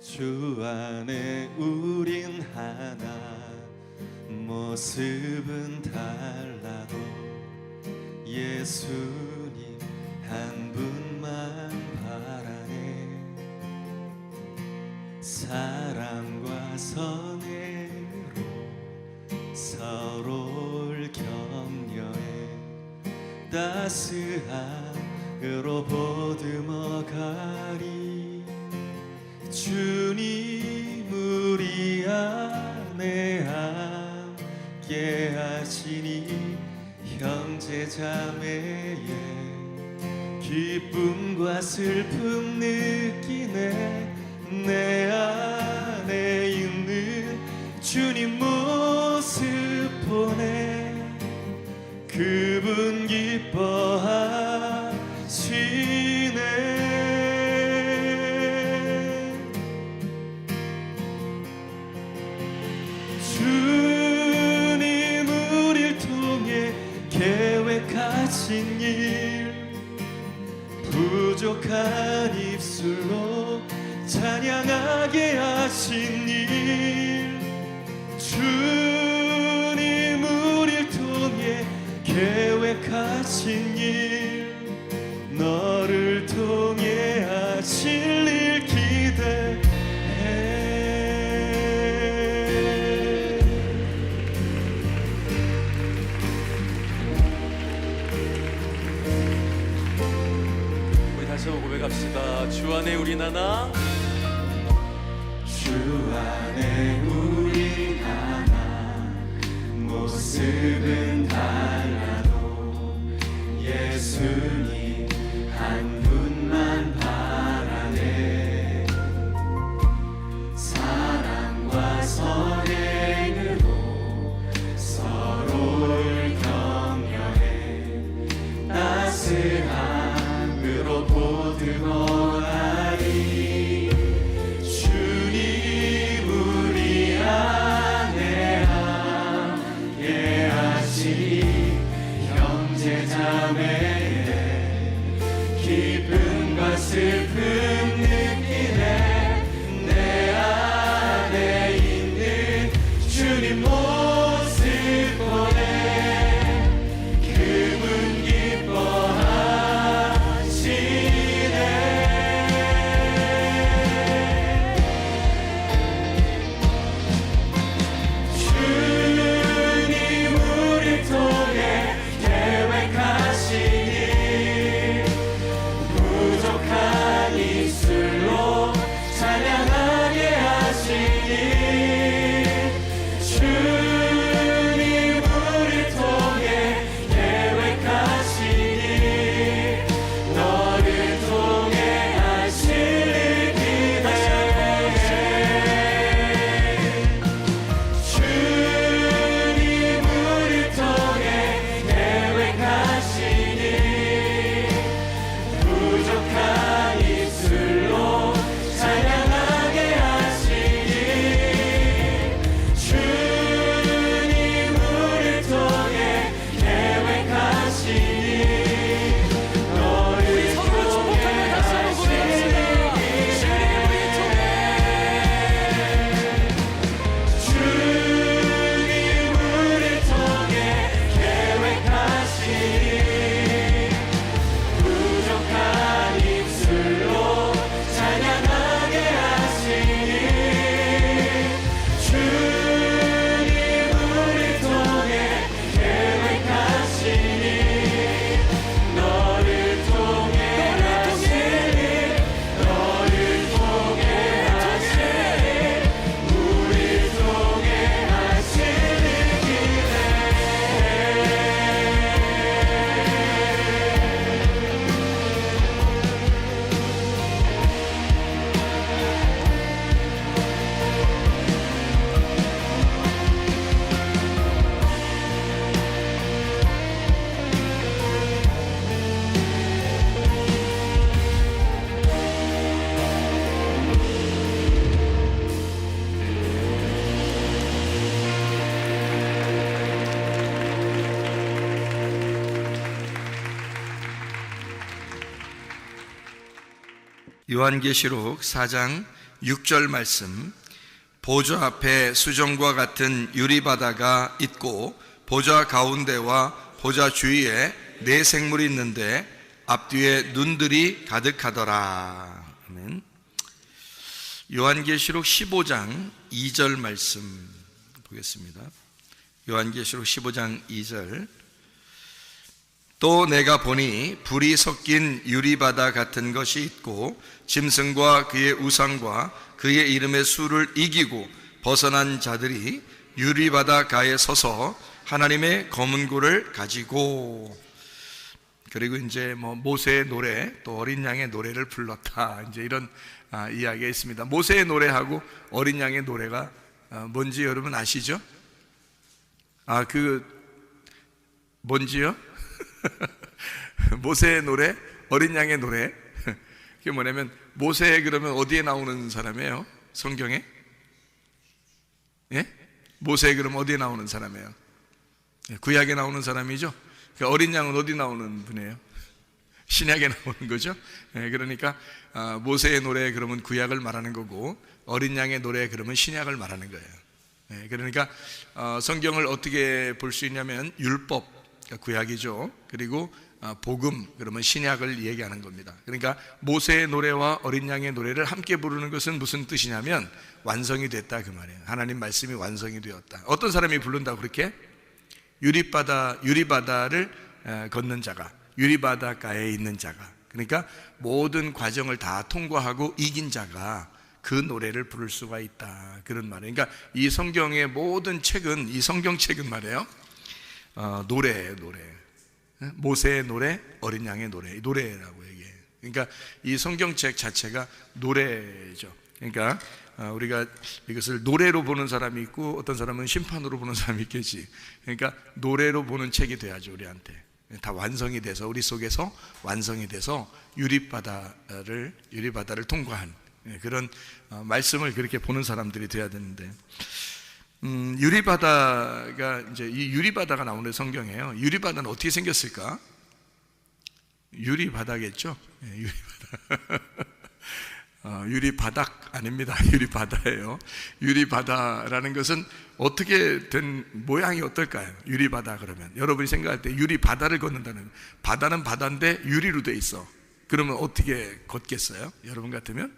주 안에 우린 하나, 모습은 달라도 예수님 한 분만 바라네. 사랑과 선애로 서로를 격려해 따스함으로 보듬어가리. 주님 우리 안에 함께 하시니 형제자매의 기쁨과 슬픔 느끼네. 내 안에 있는 주님 모습 보네. 그분 기뻐하시네. 주님 우릴 통해 계획하신 일, 부족한 입술로 찬양하게 하신 일. 주님 우릴 통해 계획하신 일, 너를 통해 하실 일 기대해. 고백합시다. 주 안에 우린 하나, 주 안에 우린 하나, 모습은 달라도 예수님 한 분만 바라네. 사랑과 선행으로 서로를 격려해 따스함으로 보듬어가리. 주님 우리 안에 함께 하시니 형제자매의 기쁨과 슬픔 느끼네. 내 안에 있는 주님 모습 보네. 그분 요한계시록 4장 6절 말씀, 보좌 앞에 수정과 같은 유리바다가 있고 보좌 가운데와 보좌 주위에 네 생물이 있는데 앞뒤에 눈들이 가득하더라. 아멘. 요한계시록 15장 2절 말씀 보겠습니다. 요한계시록 15장 2절, 또 내가 보니 불이 섞인 유리바다 같은 것이 있고 짐승과 그의 우상과 그의 이름의 수를 이기고 벗어난 자들이 유리바다 가에 서서 하나님의 검은 고를 가지고, 그리고 이제 모세의 노래, 또 어린 양의 노래를 불렀다, 이제 이런 이야기가 있습니다. 모세의 노래하고 어린 양의 노래가 뭔지 여러분 아시죠? 뭔지요? 모세의 노래, 어린 양의 노래. 그게 뭐냐면, 모세 그러면 어디에 나오는 사람이에요? 성경에? 예? 모세 그러면 어디에 나오는 사람이에요? 구약에 나오는 사람이죠? 그러니까 어린 양은 어디 나오는 분이에요? 신약에 나오는 거죠? 그러니까 모세의 노래 그러면 구약을 말하는 거고, 어린 양의 노래 그러면 신약을 말하는 거예요. 그러니까 성경을 어떻게 볼 수 있냐면, 율법, 그러니까 구약이죠. 그리고 복음, 그러면 신약을 얘기하는 겁니다. 그러니까 모세의 노래와 어린 양의 노래를 함께 부르는 것은 무슨 뜻이냐면, 완성이 됐다 그 말이에요. 하나님 말씀이 완성이 되었다. 어떤 사람이 부른다고 그렇게? 유리바다를 걷는 자가, 유리바다가에 있는 자가, 그러니까 모든 과정을 다 통과하고 이긴 자가 그 노래를 부를 수가 있다, 그런 말이에요. 그러니까 이 성경의 모든 책은, 이 성경책은 말이에요, 노래예요, 노래. 모세의 노래, 어린 양의 노래, 노래라고 얘기해요. 그러니까 이 성경책 자체가 노래죠. 그러니까 우리가 이것을 노래로 보는 사람이 있고, 어떤 사람은 심판으로 보는 사람이 있겠지. 그러니까 노래로 보는 책이 돼야죠, 우리한테. 다 완성이 돼서, 우리 속에서 완성이 돼서 유리바다를 통과한 그런 말씀을 그렇게 보는 사람들이 돼야 되는데, 유리바다가, 이제 이 유리바다가 나오는 성경이에요. 유리바다는 어떻게 생겼을까? 유리바다겠죠? 유리바다. 유리바닥 아닙니다. 유리바다예요. 유리바다라는 것은 어떻게 된 모양이 어떨까요? 유리바다 그러면 여러분이 생각할 때 유리바다를 걷는다는, 바다는 바다인데 유리로 돼 있어. 그러면 어떻게 걷겠어요? 여러분 같으면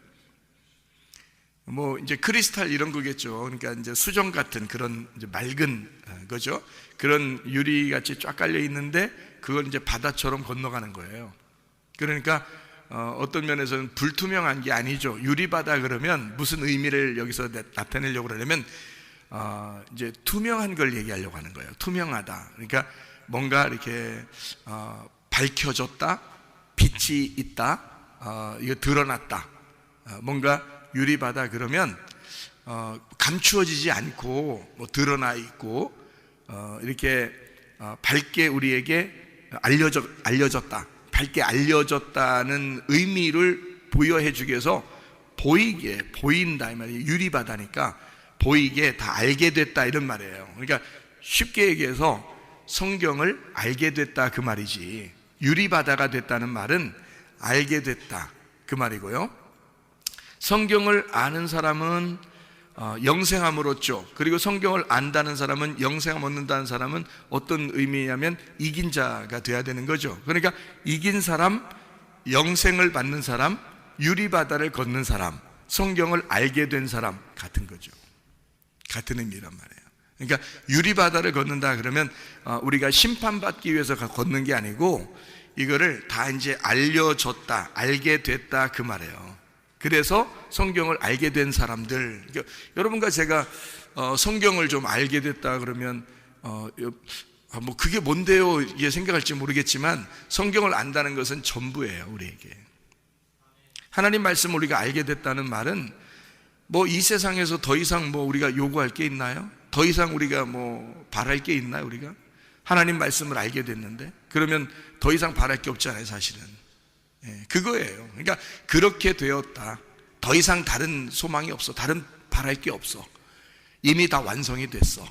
이제 크리스탈 이런 거겠죠. 그러니까 이제 수정 같은 그런 이제 맑은 거죠. 그런 유리같이 쫙 깔려 있는데 그걸 이제 바다처럼 건너가는 거예요. 그러니까 어떤 면에서는 불투명한 게 아니죠. 유리바다 그러면 무슨 의미를 여기서 나타내려고 그러냐면, 이제 투명한 걸 얘기하려고 하는 거예요. 투명하다. 그러니까 뭔가 이렇게 밝혀졌다, 빛이 있다, 이거 드러났다. 뭔가 유리바다 그러면 감추어지지 않고 드러나 있고, 이렇게 밝게 우리에게 알려졌다, 밝게 알려졌다는 의미를 부여해 주기 위해서 보인다 이 말이에요. 유리바다니까 보이게 다 알게 됐다 이런 말이에요. 그러니까 쉽게 얘기해서 성경을 알게 됐다 그 말이지, 유리바다가 됐다는 말은 알게 됐다 그 말이고요. 성경을 아는 사람은 영생함을 얻죠. 그리고 성경을 안다는 사람은, 영생함 얻는다는 사람은 어떤 의미냐면 이긴 자가 돼야 되는 거죠. 그러니까 이긴 사람, 영생을 받는 사람, 유리바다를 걷는 사람, 성경을 알게 된 사람 같은 거죠. 같은 의미란 말이에요. 그러니까 유리바다를 걷는다 그러면 우리가 심판받기 위해서 걷는 게 아니고, 이거를 다 이제 알려졌다, 알게 됐다 그 말이에요. 그래서 성경을 알게 된 사람들, 그러니까 여러분과 제가 성경을 좀 알게 됐다 그러면 그게 뭔데요? 이게 생각할지 모르겠지만, 성경을 안다는 것은 전부예요, 우리에게. 하나님 말씀을 우리가 알게 됐다는 말은 이 세상에서 더 이상 우리가 요구할 게 있나요? 더 이상 우리가 바랄 게 있나요? 우리가 하나님 말씀을 알게 됐는데, 그러면 더 이상 바랄 게 없잖아요, 사실은. 그거예요. 그러니까 그렇게 되었다. 더 이상 다른 소망이 없어. 다른 바랄 게 없어. 이미 다 완성이 됐어.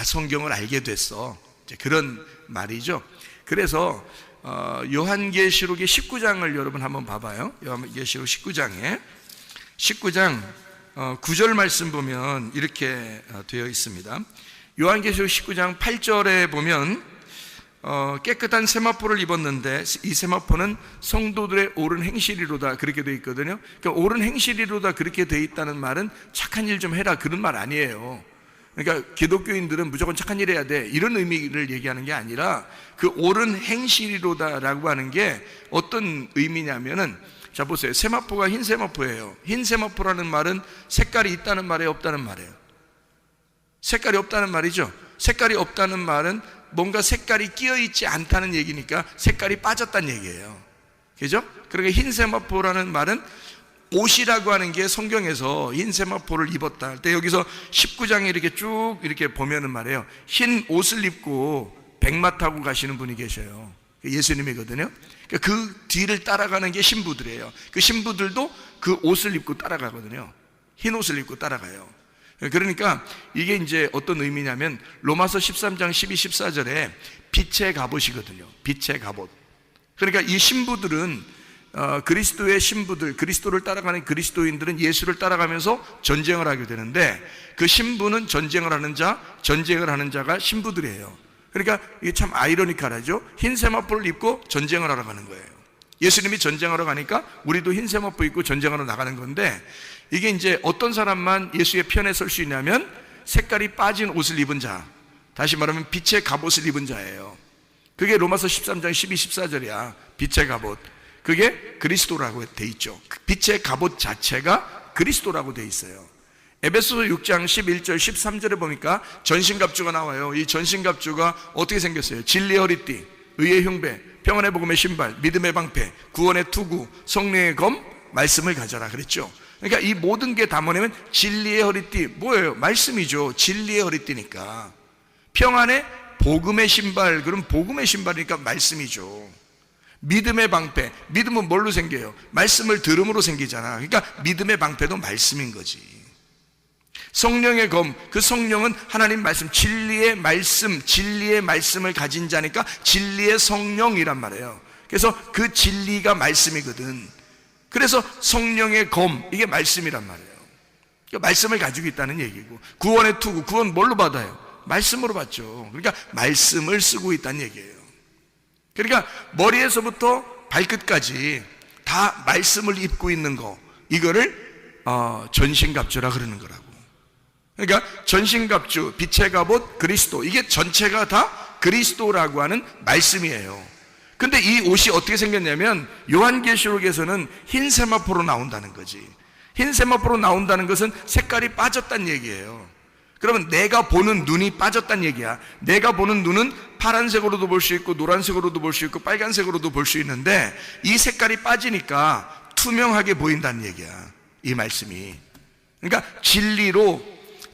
성경을 알게 됐어. 그런 말이죠. 그래서 요한계시록의 19장을 여러분 한번 봐봐요. 요한계시록 19장에 19장 9절 말씀 보면 이렇게 되어 있습니다. 요한계시록 19장 8절에 보면 깨끗한 세마포를 입었는데 이 세마포는 성도들의 옳은 행실이로다 그렇게 되어 있거든요. 그러니까 옳은 행실이로다 그렇게 되어 있다는 말은 착한 일 좀 해라 그런 말 아니에요. 그러니까 기독교인들은 무조건 착한 일 해야 돼 이런 의미를 얘기하는 게 아니라 그 옳은 행실이로다라고 하는 게 어떤 의미냐면은, 자 보세요. 세마포가 흰 세마포예요. 흰 세마포라는 말은 색깔이 있다는 말이에요, 없다는 말이에요? 색깔이 없다는 말이죠. 색깔이 없다는 말은 뭔가 색깔이 끼어있지 않다는 얘기니까 색깔이 빠졌다는 얘기예요. 그죠? 그러니까 흰 세마포라는 말은 옷이라고 하는 게 성경에서 흰 세마포를 입었다 할 때 여기서 19장에 이렇게 쭉 이렇게 보면은 말이에요. 흰 옷을 입고 백마 타고 가시는 분이 계셔요. 예수님이거든요. 그 뒤를 따라가는 게 신부들이에요. 그 신부들도 그 옷을 입고 따라가거든요. 흰 옷을 입고 따라가요. 그러니까 이게 이제 어떤 의미냐면 로마서 13장 12, 14절에 빛의 갑옷이거든요. 빛의 갑옷. 그러니까 이 신부들은 그리스도의 신부들, 그리스도를 따라가는 그리스도인들은 예수를 따라가면서 전쟁을 하게 되는데 그 신부는 전쟁을 하는 자, 전쟁을 하는 자가 신부들이에요. 그러니까 이게 참 아이러니컬하죠. 흰 세마포를 입고 전쟁을 하러 가는 거예요. 예수님이 전쟁하러 가니까 우리도 흰 세마포 입고 전쟁하러 나가는 건데, 이게 이제 어떤 사람만 예수의 편에 설 수 있냐면 색깔이 빠진 옷을 입은 자, 다시 말하면 빛의 갑옷을 입은 자예요. 그게 로마서 13장 12, 14절이야. 빛의 갑옷. 그게 그리스도라고 돼 있죠. 빛의 갑옷 자체가 그리스도라고 돼 있어요. 에베소서 6장 11절 13절에 보니까 전신갑주가 나와요. 이 전신갑주가 어떻게 생겼어요? 진리의 허리띠, 의의 흉배, 평안의 복음의 신발, 믿음의 방패, 구원의 투구, 성령의 검, 말씀을 가져라 그랬죠. 그러니까 이 모든 게 다 뭐냐면 진리의 허리띠, 뭐예요? 말씀이죠. 진리의 허리띠니까. 평안의 복음의 신발, 그럼 복음의 신발이니까 말씀이죠. 믿음의 방패, 믿음은 뭘로 생겨요? 말씀을 들음으로 생기잖아. 그러니까 믿음의 방패도 말씀인 거지. 성령의 검, 그 성령은 하나님 말씀, 진리의 말씀, 진리의 말씀을 가진 자니까 진리의 성령이란 말이에요. 그래서 그 진리가 말씀이거든. 그래서 성령의 검, 이게 말씀이란 말이에요. 그러니까 말씀을 가지고 있다는 얘기고, 구원의 투구, 구원 뭘로 받아요? 말씀으로 받죠. 그러니까 말씀을 쓰고 있다는 얘기예요. 그러니까 머리에서부터 발끝까지 다 말씀을 입고 있는 거, 이거를 전신갑주라 그러는 거라고. 그러니까 전신갑주, 빛의 갑옷, 그리스도, 이게 전체가 다 그리스도라고 하는 말씀이에요. 근데 이 옷이 어떻게 생겼냐면 요한계시록에서는 흰 세마포로 나온다는 거지. 흰 세마포로 나온다는 것은 색깔이 빠졌다는 얘기예요. 그러면 내가 보는 눈이 빠졌다는 얘기야. 내가 보는 눈은 파란색으로도 볼 수 있고 노란색으로도 볼 수 있고 빨간색으로도 볼 수 있는데 이 색깔이 빠지니까 투명하게 보인다는 얘기야, 이 말씀이. 그러니까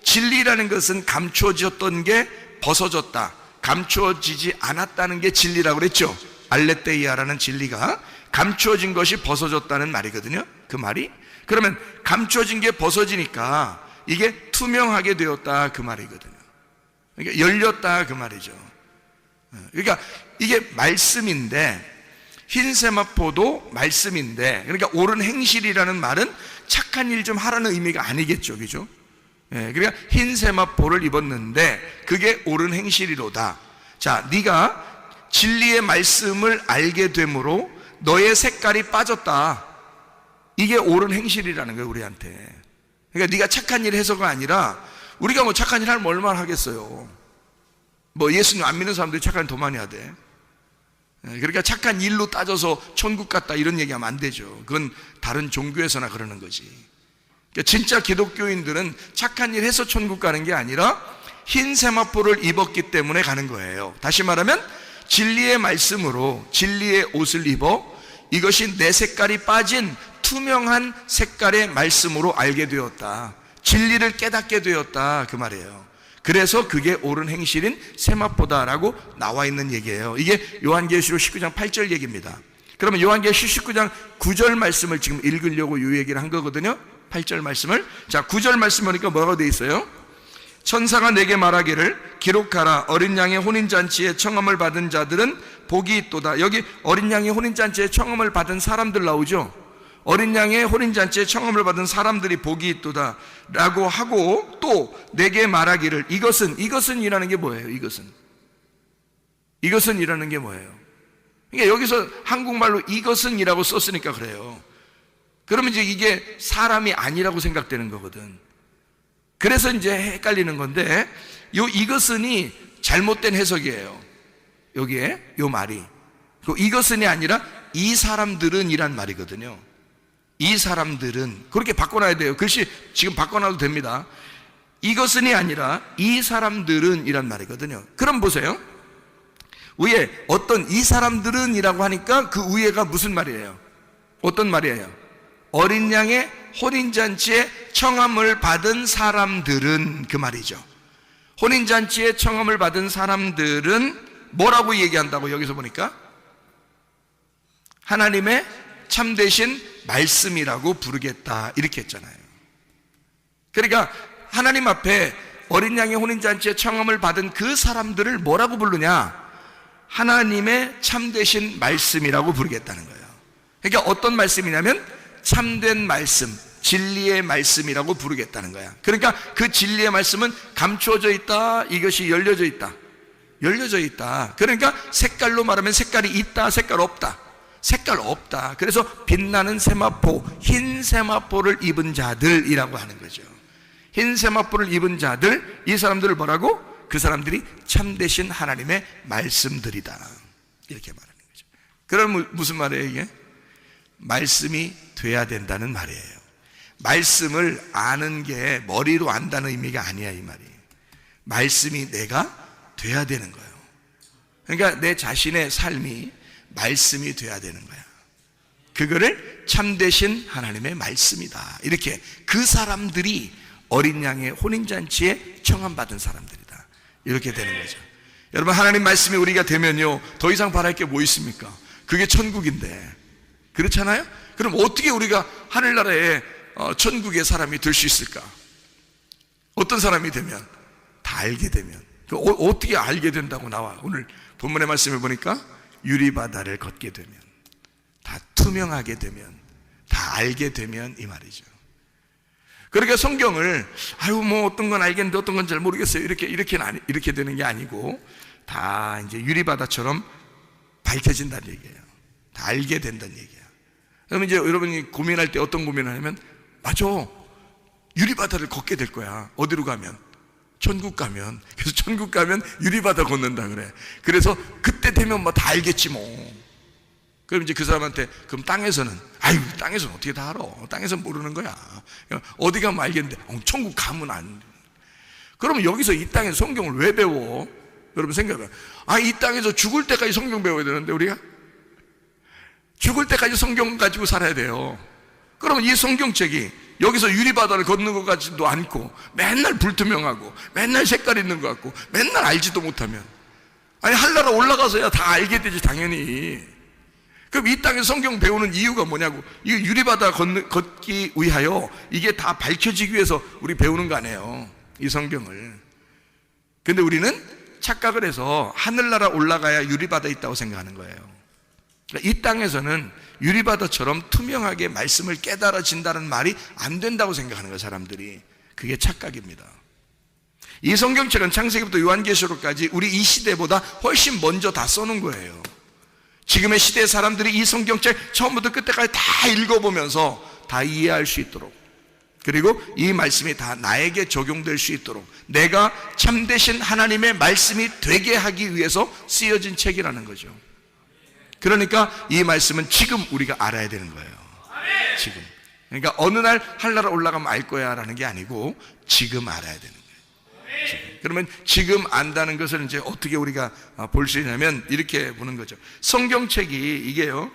진리라는 것은 감추어졌던 게 벗어졌다, 감추어지지 않았다는 게 진리라고 그랬죠. 알레테이아라는 진리가 감추어진 것이 벗어졌다는 말이거든요. 그 말이. 그러면 감추어진 게 벗어지니까 이게 투명하게 되었다 그 말이거든요. 그러니까 열렸다 그 말이죠. 그러니까 이게 말씀인데, 흰 세마포도 말씀인데, 그러니까 옳은 행실이라는 말은 착한 일 좀 하라는 의미가 아니겠죠, 그죠? 그러니까 흰 세마포를 입었는데 그게 옳은 행실이로다. 자, 네가 진리의 말씀을 알게 되므로 너의 색깔이 빠졌다. 이게 옳은 행실이라는 거예요, 우리한테. 그러니까 네가 착한 일 해서가 아니라, 우리가 뭐 착한 일 하면 얼마나 하겠어요. 뭐 예수님 안 믿는 사람들이 착한 일 더 많이 하대. 그러니까 착한 일로 따져서 천국 갔다 이런 얘기하면 안 되죠. 그건 다른 종교에서나 그러는 거지. 그러니까 진짜 기독교인들은 착한 일 해서 천국 가는 게 아니라 흰 세마포를 입었기 때문에 가는 거예요. 다시 말하면 진리의 말씀으로 진리의 옷을 입어 이것이 내 색깔이 빠진 투명한 색깔의 말씀으로 알게 되었다. 진리를 깨닫게 되었다 그 말이에요. 그래서 그게 옳은 행실인 세마포다라고 나와 있는 얘기예요. 이게 요한계시록 19장 8절 얘기입니다. 그러면 요한계시록 19장 9절 말씀을 지금 읽으려고 이 얘기를 한 거거든요. 8절 말씀을. 자, 9절 말씀 보니까 뭐라고 돼 있어요? 천사가 내게 말하기를 기록하라. 어린 양의 혼인잔치에 청함을 받은 자들은 복이 있도다. 여기 어린 양의 혼인잔치에 청함을 받은 사람들 나오죠. 어린 양의 혼인잔치에 청함을 받은 사람들이 복이 있도다 라고 하고 또 내게 말하기를 이것은 이라는 게 뭐예요? 이것은 이라는 게 뭐예요? 그러니까 여기서 한국말로 이것은 이라고 썼으니까 그래요. 그러면 이제 이게 사람이 아니라고 생각되는 거거든. 그래서 이제 헷갈리는 건데 이것은이 잘못된 해석이에요. 여기에 요 말이 이것은이 아니라 이 사람들은 이란 말이거든요. 이 사람들은 그렇게 바꿔놔야 돼요. 글씨 지금 바꿔놔도 됩니다. 이것은이 아니라 이 사람들은 이란 말이거든요. 그럼 보세요. 위에 어떤 이 사람들은 이라고 하니까 그 위에가 무슨 말이에요? 어떤 말이에요? 어린 양의 혼인잔치에 청함을 받은 사람들은 그 말이죠. 혼인잔치에 청함을 받은 사람들은 뭐라고 얘기한다고 여기서 보니까? 하나님의 참되신 말씀이라고 부르겠다 이렇게 했잖아요. 그러니까 하나님 앞에 어린 양의 혼인잔치에 청함을 받은 그 사람들을 뭐라고 부르냐? 하나님의 참되신 말씀이라고 부르겠다는 거예요. 그러니까 어떤 말씀이냐면 참된 말씀, 진리의 말씀이라고 부르겠다는 거야. 그러니까 그 진리의 말씀은 감추어져 있다, 이것이 열려져 있다. 열려져 있다. 그러니까 색깔로 말하면 색깔이 있다, 색깔 없다. 색깔 없다. 그래서 빛나는 세마포, 흰 세마포를 입은 자들이라고 하는 거죠. 흰 세마포를 입은 자들, 이 사람들을 뭐라고? 그 사람들이 참되신 하나님의 말씀들이다 이렇게 말하는 거죠. 그럼 무슨 말이에요 이게? 말씀이 돼야 된다는 말이에요. 말씀을 아는 게 머리로 안다는 의미가 아니야 이 말이. 말씀이 내가 돼야 되는 거예요. 그러니까 내 자신의 삶이 말씀이 돼야 되는 거야. 그거를 참되신 하나님의 말씀이다 이렇게 그 사람들이 어린 양의 혼인잔치에 청함받은 사람들이다 이렇게 되는 거죠. 여러분 하나님 말씀이 우리가 되면요 더 이상 바랄 게 뭐 있습니까? 그게 천국인데 그렇잖아요? 그럼 어떻게 우리가 하늘나라에 천국의 사람이 될 수 있을까? 어떤 사람이 되면? 다 알게 되면. 어떻게 알게 된다고 나와? 오늘 본문의 말씀을 보니까 유리바다를 걷게 되면, 다 투명하게 되면, 다 알게 되면 이 말이죠. 그러니까 성경을 뭐 어떤 건 알겠는데 어떤 건 잘 모르겠어요 이렇게 되는 게 아니고 다 이제 유리바다처럼 밝혀진다는 얘기예요. 다 알게 된다는 얘기야. 그러면 이제 여러분이 고민할 때 어떤 고민을 하냐면 맞아, 유리바다를 걷게 될 거야. 어디로 가면? 천국 가면. 그래서 천국 가면 유리바다 걷는다 그래. 그래서 그때 되면 뭐 다 알겠지 뭐. 그럼 이제 그 사람한테 그럼 땅에서는 땅에서는 어떻게 다 알아? 땅에서는 모르는 거야. 어디 가면 알겠는데 천국 가면 안 돼. 그러면 여기서 이 땅에서 성경을 왜 배워? 여러분 생각해봐요. 이 땅에서 죽을 때까지 성경 배워야 되는데 우리가 죽을 때까지 성경 가지고 살아야 돼요. 그러면 이 성경책이 여기서 유리바다를 걷는 것 같지도 않고 맨날 불투명하고 맨날 색깔 있는 것 같고 맨날 알지도 못하면 하늘나라 올라가서야 다 알게 되지 당연히. 그럼 이 땅에 성경 배우는 이유가 뭐냐고. 이 유리바다 걷기 위하여 이게 다 밝혀지기 위해서 우리 배우는 거 아니에요 이 성경을. 근데 우리는 착각을 해서 하늘나라 올라가야 유리바다 있다고 생각하는 거예요. 이 땅에서는 유리바다처럼 투명하게 말씀을 깨달아진다는 말이 안 된다고 생각하는 거예요 사람들이. 그게 착각입니다. 이 성경책은 창세기부터 요한계시록까지 우리 이 시대보다 훨씬 먼저 다 써놓은 거예요. 지금의 시대의 사람들이 이 성경책 처음부터 끝까지 다 읽어보면서 다 이해할 수 있도록, 그리고 이 말씀이 다 나에게 적용될 수 있도록 내가 참되신 하나님의 말씀이 되게 하기 위해서 쓰여진 책이라는 거죠. 그러니까 이 말씀은 지금 우리가 알아야 되는 거예요. 지금. 그러니까 어느 날 하늘나라 올라가면 알 거야 라는 게 아니고 지금 알아야 되는 거예요. 지금. 그러면 지금 안다는 것을 이제 어떻게 우리가 볼 수 있냐면 이렇게 보는 거죠. 성경책이 이게요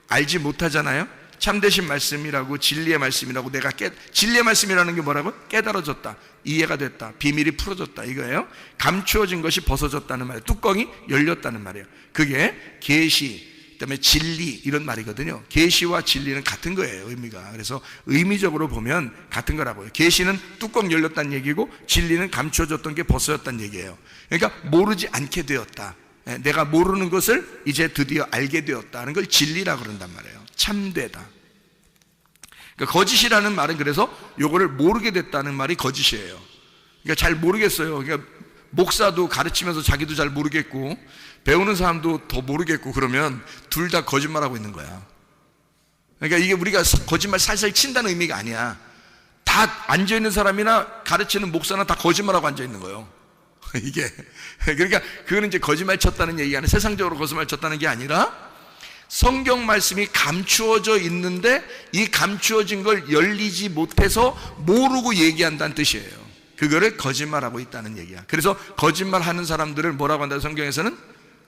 알지 못하잖아요. 참되신 말씀이라고 진리의 말씀이라고 내가 진리의 말씀이라는 게 뭐라고? 깨달아졌다, 이해가 됐다, 비밀이 풀어졌다 이거예요. 감추어진 것이 벗어졌다는 말이에요. 뚜껑이 열렸다는 말이에요. 그게 계시, 그다음에 진리 이런 말이거든요. 계시와 진리는 같은 거예요 의미가. 그래서 의미적으로 보면 같은 거라고요. 계시는 뚜껑 열렸다는 얘기고 진리는 감추어졌던 게 벗어졌다는 얘기예요. 그러니까 모르지 않게 되었다, 내가 모르는 것을 이제 드디어 알게 되었다는 걸 진리라고 그런단 말이에요. 참되다. 그러니까 거짓이라는 말은 그래서 요거를 모르게 됐다는 말이 거짓이에요. 그러니까 잘 모르겠어요. 그러니까 목사도 가르치면서 자기도 잘 모르겠고 배우는 사람도 더 모르겠고 그러면 둘 다 거짓말하고 있는 거야. 그러니까 이게 우리가 거짓말 살살 친다는 의미가 아니야. 다 앉아있는 사람이나 가르치는 목사나 다 거짓말하고 앉아있는 거예요. 이게 그러니까 그거는 이제 거짓말 쳤다는 얘기가 아니라 세상적으로 거짓말 쳤다는 게 아니라 성경 말씀이 감추어져 있는데 이 감추어진 걸 열리지 못해서 모르고 얘기한다는 뜻이에요. 그거를 거짓말하고 있다는 얘기야. 그래서 거짓말하는 사람들을 뭐라고 한다? 성경에서는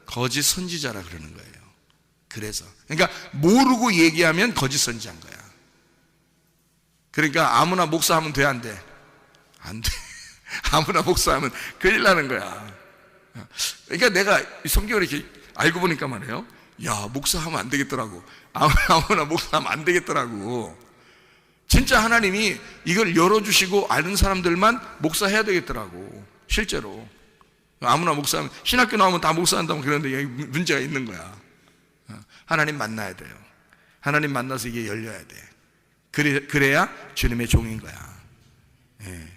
거짓 선지자라 그러는 거예요. 그래서 그러니까 모르고 얘기하면 거짓 선지자인 거야. 그러니까 아무나 목사하면 돼, 안 돼? 안 돼. 아무나 목사하면 큰일 나는 거야. 그러니까 내가 성경을 이렇게 알고 보니까 말이에요. 야, 목사하면 안 되겠더라고. 아무나 목사하면 안 되겠더라고. 진짜 하나님이 이걸 열어주시고 아는 사람들만 목사해야 되겠더라고. 실제로 아무나 목사하면 신학교 나오면 다 목사한다고 그러는데 문제가 있는 거야. 하나님 만나야 돼요. 하나님 만나서 이게 열려야 돼. 그래야 주님의 종인 거야.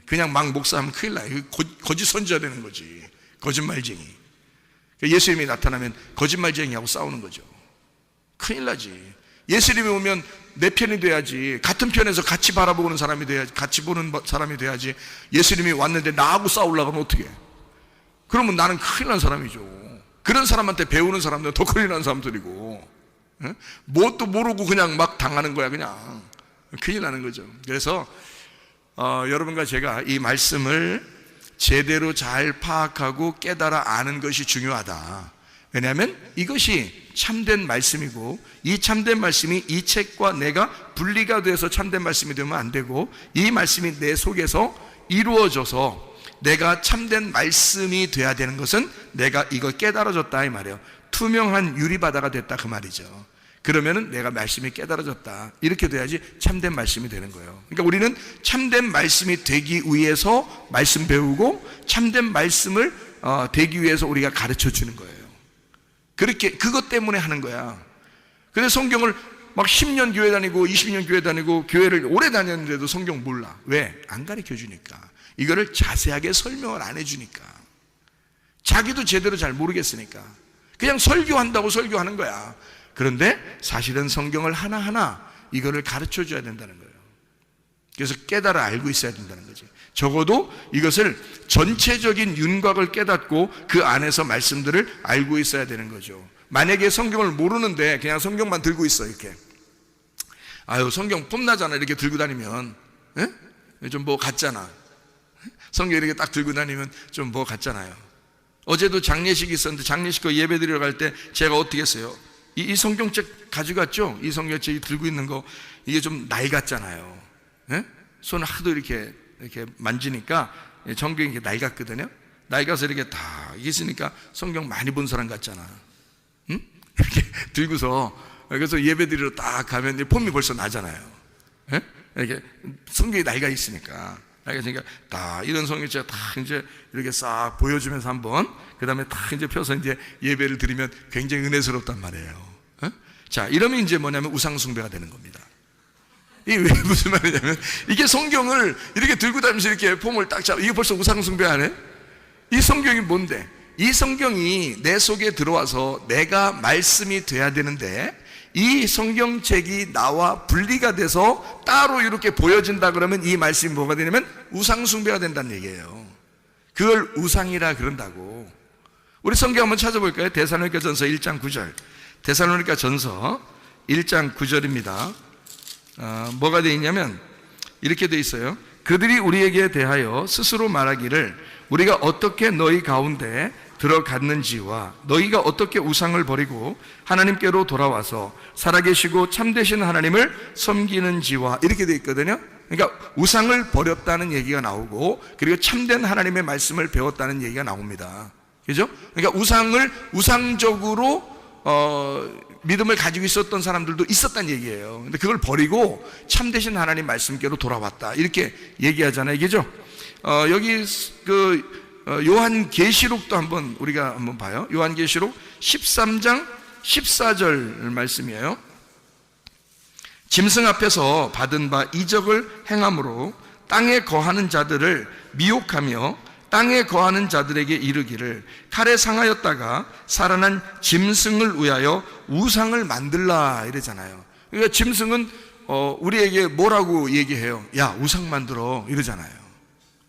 그냥 막 목사하면 큰일 나요. 거짓 선지자 되는 거지. 거짓말쟁이. 예수님이 나타나면 거짓말쟁이하고 싸우는 거죠. 큰일 나지. 예수님이 오면 내 편이 돼야지. 같은 편에서 같이 바라보는 사람이 돼야지. 같이 보는 사람이 돼야지. 예수님이 왔는데 나하고 싸우려고 하면 어떻게 해? 그러면 나는 큰일 난 사람이죠. 그런 사람한테 배우는 사람들은 더 큰일 난 사람들이고, 뭣도 모르고 그냥 막 당하는 거야. 그냥 큰일 나는 거죠. 그래서 여러분과 제가 이 말씀을 제대로 잘 파악하고 깨달아 아는 것이 중요하다. 왜냐하면 이것이 참된 말씀이고 이 참된 말씀이 이 책과 내가 분리가 돼서 참된 말씀이 되면 안 되고 이 말씀이 내 속에서 이루어져서 내가 참된 말씀이 돼야 되는 것은 내가 이걸 깨달아졌다 이 말이에요. 투명한 유리바다가 됐다 그 말이죠. 그러면은 내가 말씀이 깨달아졌다 이렇게 돼야지 참된 말씀이 되는 거예요. 그러니까 우리는 참된 말씀이 되기 위해서 말씀 배우고 참된 말씀을 되기 위해서 우리가 가르쳐 주는 거예요. 그렇게 그것 때문에 하는 거야. 그래서 성경을 막 10년 교회 다니고 20년 교회 다니고 교회를 오래 다녔는데도 성경 몰라. 왜? 안 가르쳐 주니까. 이거를 자세하게 설명을 안 해주니까. 자기도 제대로 잘 모르겠으니까 그냥 설교한다고 설교하는 거야. 그런데 사실은 성경을 하나하나 이거를 가르쳐 줘야 된다는 거예요. 그래서 깨달아 알고 있어야 된다는 거지. 적어도 이것을 전체적인 윤곽을 깨닫고 그 안에서 말씀들을 알고 있어야 되는 거죠. 만약에 성경을 모르는데 그냥 성경만 들고 있어 이렇게, 아유 성경 뽐나잖아 이렇게 들고 다니면 좀 뭐 같잖아. 성경 이렇게 딱 들고 다니면 좀 뭐 같잖아요. 어제도 장례식이 있었는데 장례식 거 예배 드리러 갈 때 제가 어떻게 했어요? 이 성경책 가져갔죠? 이 성경책 들고 있는 거 이게 좀 낡았잖아요. 손을 하도 이렇게 만지니까 성경이 이렇게 낡았거든요. 낡아서 이렇게 다 있으니까 성경 많이 본 사람 같잖아. 응? 이렇게 들고서 그래서 예배 드리러 딱 가면 폼이 벌써 나잖아요. 이렇게 성경이 낡아 있으니까. 그러니까 다 이런 성경책 다 이제 이렇게 싹 보여주면서 한번 그 다음에 다 이제 펴서 이제 예배를 드리면 굉장히 은혜스럽단 말이에요. 자, 이러면 이제 뭐냐면 우상숭배가 되는 겁니다. 이게 왜 무슨 말이냐면 이게 성경을 이렇게 들고 다니면서 이렇게 폼을 딱 잡아. 이게 벌써 우상숭배 안 해? 이 성경이 뭔데? 이 성경이 내 속에 들어와서 내가 말씀이 돼야 되는데 이 성경책이 나와 분리가 돼서 따로 이렇게 보여진다 그러면 이 말씀이 뭐가 되냐면 우상숭배가 된다는 얘기예요. 그걸 우상이라 그런다고. 우리 성경 한번 찾아볼까요? 데살로니가전서 1장 9절. 데살로니가전서 1장 9절입니다. 뭐가 되어 있냐면 이렇게 되어 있어요. 그들이 우리에게 대하여 스스로 말하기를 우리가 어떻게 너희 가운데 들어갔는지와 너희가 어떻게 우상을 버리고 하나님께로 돌아와서 살아계시고 참되신 하나님을 섬기는지와 이렇게 되어 있거든요. 그러니까 우상을 버렸다는 얘기가 나오고 그리고 참된 하나님의 말씀을 배웠다는 얘기가 나옵니다. 그죠? 그러니까 우상적으로 믿음을 가지고 있었던 사람들도 있었다는 얘기예요. 근데 그걸 버리고 참되신 하나님 말씀께로 돌아왔다 이렇게 얘기하잖아요. 그죠? 여기 요한계시록도 우리가 한번 봐요. 요한계시록 13장 14절 말씀이에요. 짐승 앞에서 받은 바 이적을 행함으로 땅에 거하는 자들을 미혹하며 땅에 거하는 자들에게 이르기를 칼에 상하였다가 살아난 짐승을 위하여 우상을 만들라 이러잖아요. 그러니까 짐승은 우리에게 뭐라고 얘기해요? 야, 우상 만들어 이러잖아요.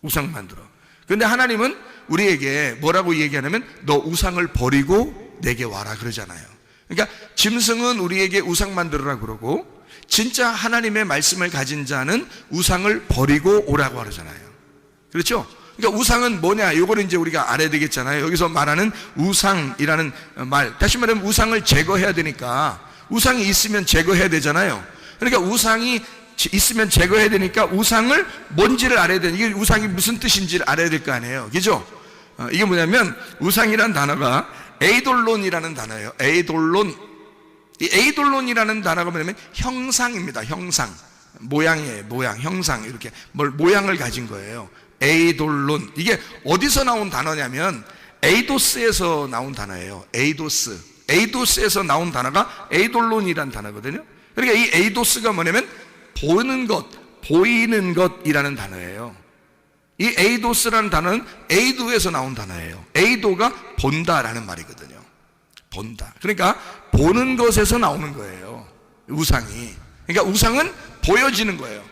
우상 만들어. 그런데 하나님은 우리에게 뭐라고 얘기하냐면 너 우상을 버리고 내게 와라 그러잖아요. 그러니까 짐승은 우리에게 우상 만들어라 그러고 진짜 하나님의 말씀을 가진 자는 우상을 버리고 오라고 하잖아요. 그렇죠? 그러니까 우상은 뭐냐? 요거는 이제 우리가 알아야 되겠잖아요. 여기서 말하는 우상이라는 말, 다시 말하면 우상을 제거해야 되니까 우상이 있으면 제거해야 되잖아요. 그러니까 우상이 있으면 제거해야 되니까 우상을 뭔지를 알아야 되는, 이게 우상이 무슨 뜻인지를 알아야 될 거 아니에요. 그죠? 이게 뭐냐면 우상이라는 단어가 에이돌론이라는 단어예요. 에이돌론. 이 에이돌론이라는 단어가 뭐냐면 형상입니다. 형상. 모양이에요. 모양, 형상. 이렇게 모양을 가진 거예요. 에이돌론. 이게 어디서 나온 단어냐면 에이도스에서 나온 단어예요. 에이도스. 에이도스에서 나온 단어가 에이돌론이라는 단어거든요. 그러니까 이 에이도스가 뭐냐면 보는 것, 보이는 것이라는 단어예요. 이 에이도스라는 단어는 에이도에서 나온 단어예요. 에이도가 본다라는 말이거든요. 본다. 그러니까 보는 것에서 나오는 거예요. 우상이. 그러니까 우상은 보여지는 거예요.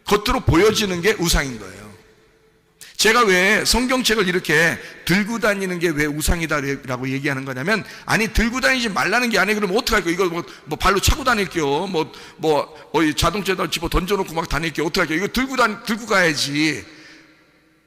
겉으로 보여지는 게 우상인 거예요. 제가 왜 성경책을 이렇게 들고 다니는 게 왜 우상이다라고 얘기하는 거냐면, 아니 들고 다니지 말라는 게 아니에요. 그럼 어떡할까요? 이거 뭐 발로 차고 다닐게요. 자동차에다 집어 던져놓고 막 다닐게요. 어떡할게요? 이거 들고 가야지.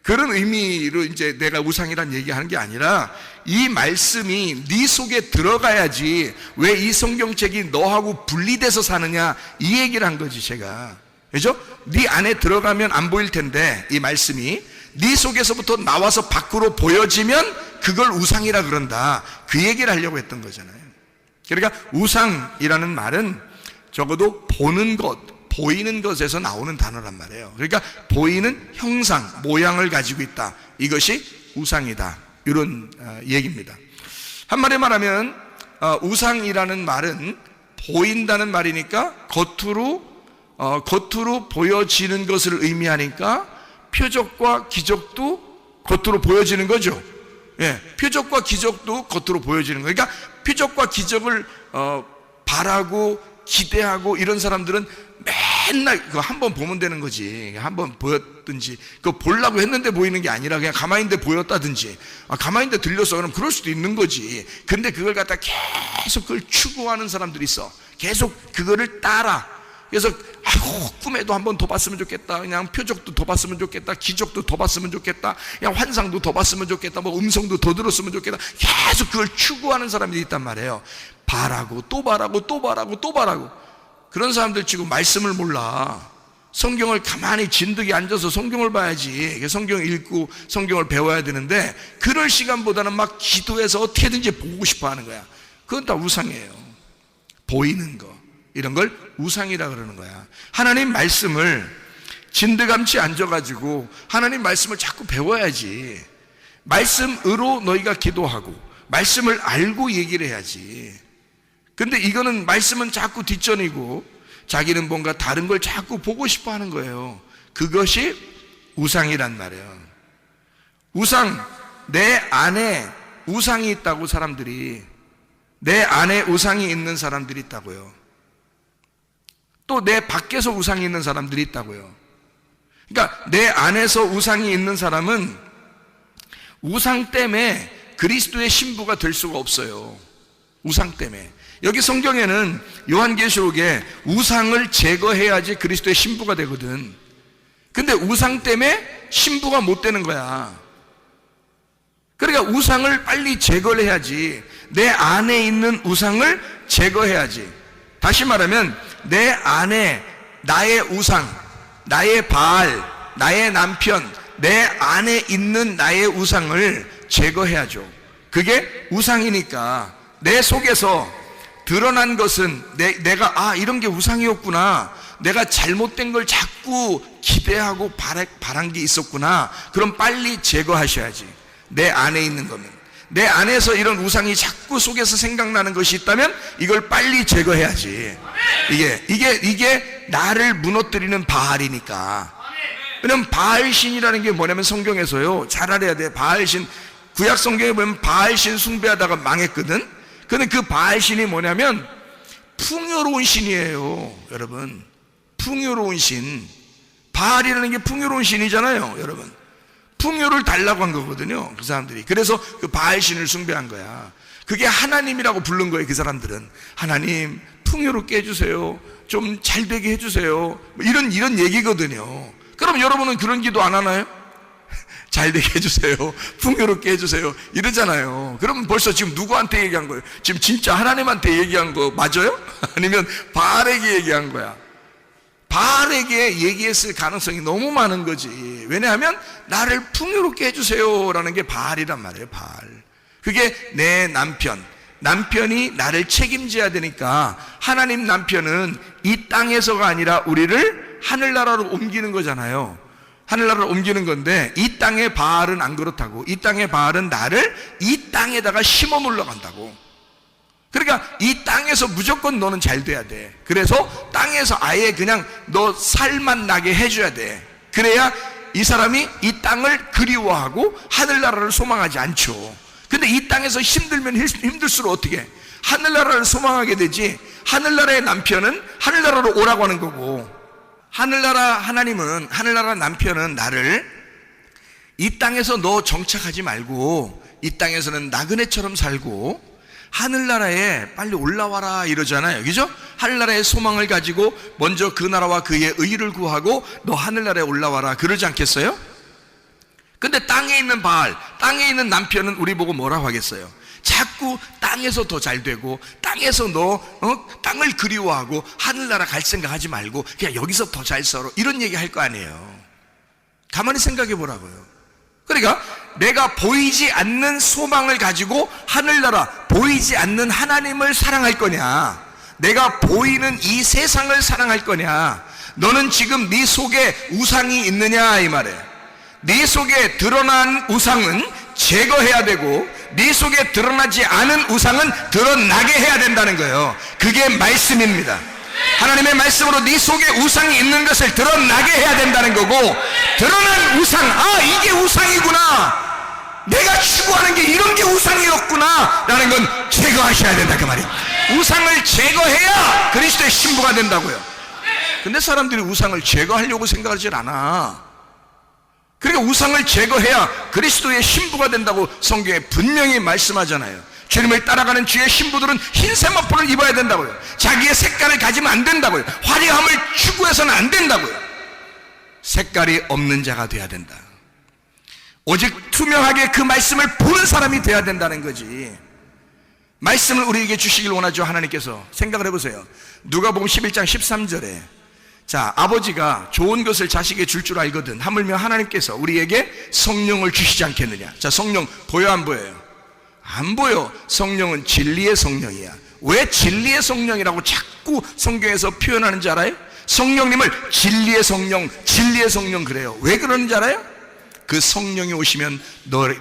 그런 의미로 이제 내가 우상이란 얘기하는 게 아니라 이 말씀이 네 속에 들어가야지 왜 이 성경책이 너하고 분리돼서 사느냐 이 얘기를 한 거지 제가. 그죠? 네 안에 들어가면 안 보일 텐데 이 말씀이 네 속에서부터 나와서 밖으로 보여지면 그걸 우상이라 그런다. 그 얘기를 하려고 했던 거잖아요. 그러니까 우상이라는 말은 적어도 보는 것, 보이는 것에서 나오는 단어란 말이에요. 그러니까 보이는 형상, 모양을 가지고 있다. 이것이 우상이다. 이런 얘기입니다. 한마디로 말하면 우상이라는 말은 보인다는 말이니까 겉으로 보여지는 것을 의미하니까 표적과 기적도 겉으로 보여지는 거죠. 예, 표적과 기적도 겉으로 보여지는 거예요. 그러니까 표적과 기적을 바라고 기대하고 이런 사람들은 맨날 그거 한번 보면 되는 거지. 한번 보였든지 그거 보려고 했는데 보이는 게 아니라 그냥 가만히 있는데 보였다든지 가만히 있는데 들렸어. 그럼 그럴 수도 있는 거지. 근데 그걸 갖다 계속 그걸 추구하는 사람들이 있어. 계속 그거를 따라. 그래서 꿈에도 한 번 더 봤으면 좋겠다. 그냥 표적도 더 봤으면 좋겠다. 기적도 더 봤으면 좋겠다. 그냥 환상도 더 봤으면 좋겠다. 뭐 음성도 더 들었으면 좋겠다. 계속 그걸 추구하는 사람들이 있단 말이에요. 바라고 또 바라고 또 바라고 또 바라고. 그런 사람들 지금 말씀을 몰라. 성경을 가만히 진득이 앉아서 성경을 봐야지. 성경을 읽고 성경을 배워야 되는데 그럴 시간보다는 막 기도해서 어떻게든지 보고 싶어 하는 거야. 그건 다 우상이에요. 보이는 거. 이런 걸 우상이라 그러는 거야. 하나님 말씀을 진드감치 앉아가지고 하나님 말씀을 자꾸 배워야지. 말씀으로 너희가 기도하고 말씀을 알고 얘기를 해야지. 근데 이거는 말씀은 자꾸 뒷전이고 자기는 뭔가 다른 걸 자꾸 보고 싶어 하는 거예요. 그것이 우상이란 말이에요. 우상, 내 안에 우상이 있다고 사람들이, 내 안에 우상이 있는 사람들이 있다고요. 또 내 밖에서 우상이 있는 사람들이 있다고요. 그러니까 내 안에서 우상이 있는 사람은 우상 때문에 그리스도의 신부가 될 수가 없어요. 우상 때문에. 여기 성경에는 요한계시록에 우상을 제거해야지 그리스도의 신부가 되거든. 근데 우상 때문에 신부가 못 되는 거야. 그러니까 우상을 빨리 제거를 해야지. 내 안에 있는 우상을 제거해야지. 다시 말하면 내 안에 나의 우상, 나의 바알, 나의 남편, 내 안에 있는 나의 우상을 제거해야죠. 그게 우상이니까 내 속에서 드러난 것은 내가 이런 게 우상이었구나, 내가 잘못된 걸 자꾸 기대하고 바란 게 있었구나. 그럼 빨리 제거하셔야지. 내 안에 있는 거면. 내 안에서 이런 우상이 자꾸 속에서 생각나는 것이 있다면 이걸 빨리 제거해야지. 이게 나를 무너뜨리는 바알이니까. 왜냐면 바알신이라는 게 뭐냐면 성경에서요, 잘 알아야 돼. 바알신, 구약 성경에 보면 바알신 숭배하다가 망했거든. 근데 그 바알신이 뭐냐면 풍요로운 신이에요, 여러분. 풍요로운 신. 바알이라는 게 풍요로운 신이잖아요, 여러분. 풍요를 달라고 한 거거든요, 그 사람들이. 그래서 그 바알신을 숭배한 거야. 그게 하나님이라고 부른 거예요, 그 사람들은. 하나님, 풍요롭게 해주세요. 좀 잘되게 해주세요. 뭐 이런 얘기거든요. 그럼 여러분은 그런 기도 안 하나요? 잘되게 해주세요. 풍요롭게 해주세요. 이러잖아요. 그럼 벌써 지금 누구한테 얘기한 거예요? 지금 진짜 하나님한테 얘기한 거 맞아요? 아니면 바알에게 얘기한 거야? 바알에게 얘기했을 가능성이 너무 많은 거지. 왜냐하면 나를 풍요롭게 해주세요라는 게 바알이란 말이에요. 바알. 그게 내 남편이 나를 책임져야 되니까 하나님 남편은 이 땅에서가 아니라 우리를 하늘나라로 옮기는 거잖아요. 하늘나라로 옮기는 건데, 이 땅의 바알은 안 그렇다고. 이 땅의 바알은 나를 이 땅에다가 심어 놓으러 간다고. 그러니까 이 땅에서 무조건 너는 잘 돼야 돼. 그래서 땅에서 아예 그냥 너 살만 나게 해줘야 돼. 그래야 이 사람이 이 땅을 그리워하고 하늘나라를 소망하지 않죠. 근데 이 땅에서 힘들면 힘들수록 어떻게 해? 하늘나라를 소망하게 되지. 하늘나라의 남편은 하늘나라로 오라고 하는 거고, 하늘나라 남편은 나를 이 땅에서 너 정착하지 말고 이 땅에서는 나그네처럼 살고 하늘나라에 빨리 올라와라 이러잖아요. 그죠? 하늘나라의 소망을 가지고 먼저 그 나라와 그의 의를 구하고 너 하늘나라에 올라와라 그러지 않겠어요? 근데 땅에 있는 바알, 땅에 있는 남편은 우리 보고 뭐라고 하겠어요? 자꾸 땅에서 더 잘 되고 땅에서 땅을 그리워하고 하늘나라 갈 생각하지 말고 그냥 여기서 더 잘 살아, 이런 얘기 할 거 아니에요. 가만히 생각해 보라고요. 그러니까 내가 보이지 않는 소망을 가지고 하늘나라, 보이지 않는 하나님을 사랑할 거냐, 내가 보이는 이 세상을 사랑할 거냐. 너는 지금 네 속에 우상이 있느냐 이 말이에요. 네 속에 드러난 우상은 제거해야 되고 네 속에 드러나지 않은 우상은 드러나게 해야 된다는 거예요. 그게 말씀입니다. 하나님의 말씀으로 네 속에 우상이 있는 것을 드러나게 해야 된다는 거고, 드러난 우상, 이게 우상이구나, 내가 추구하는 게 이런 게 우상이었구나 라는 건 제거하셔야 된다 그 말이에요. 우상을 제거해야 그리스도의 신부가 된다고요. 근데 사람들이 우상을 제거하려고 생각하지 않아. 그러니까 우상을 제거해야 그리스도의 신부가 된다고 성경에 분명히 말씀하잖아요. 주님을 따라가는 주의 신부들은 흰 세마포를 입어야 된다고요. 자기의 색깔을 가지면 안 된다고요. 화려함을 추구해서는 안 된다고요. 색깔이 없는 자가 돼야 된다. 오직 투명하게 그 말씀을 보는 사람이 돼야 된다는 거지. 말씀을 우리에게 주시길 원하죠. 하나님께서. 생각을 해보세요. 누가복음 11장 13절에 자, 아버지가 좋은 것을 자식에게 줄 줄 알거든 하물며 하나님께서 우리에게 성령을 주시지 않겠느냐. 자, 성령 보여 안 보여요? 안 보여. 성령은 진리의 성령이야. 왜 진리의 성령이라고 자꾸 성경에서 표현하는지 알아요? 성령님을 진리의 성령 그래요. 왜 그러는지 알아요? 그 성령이 오시면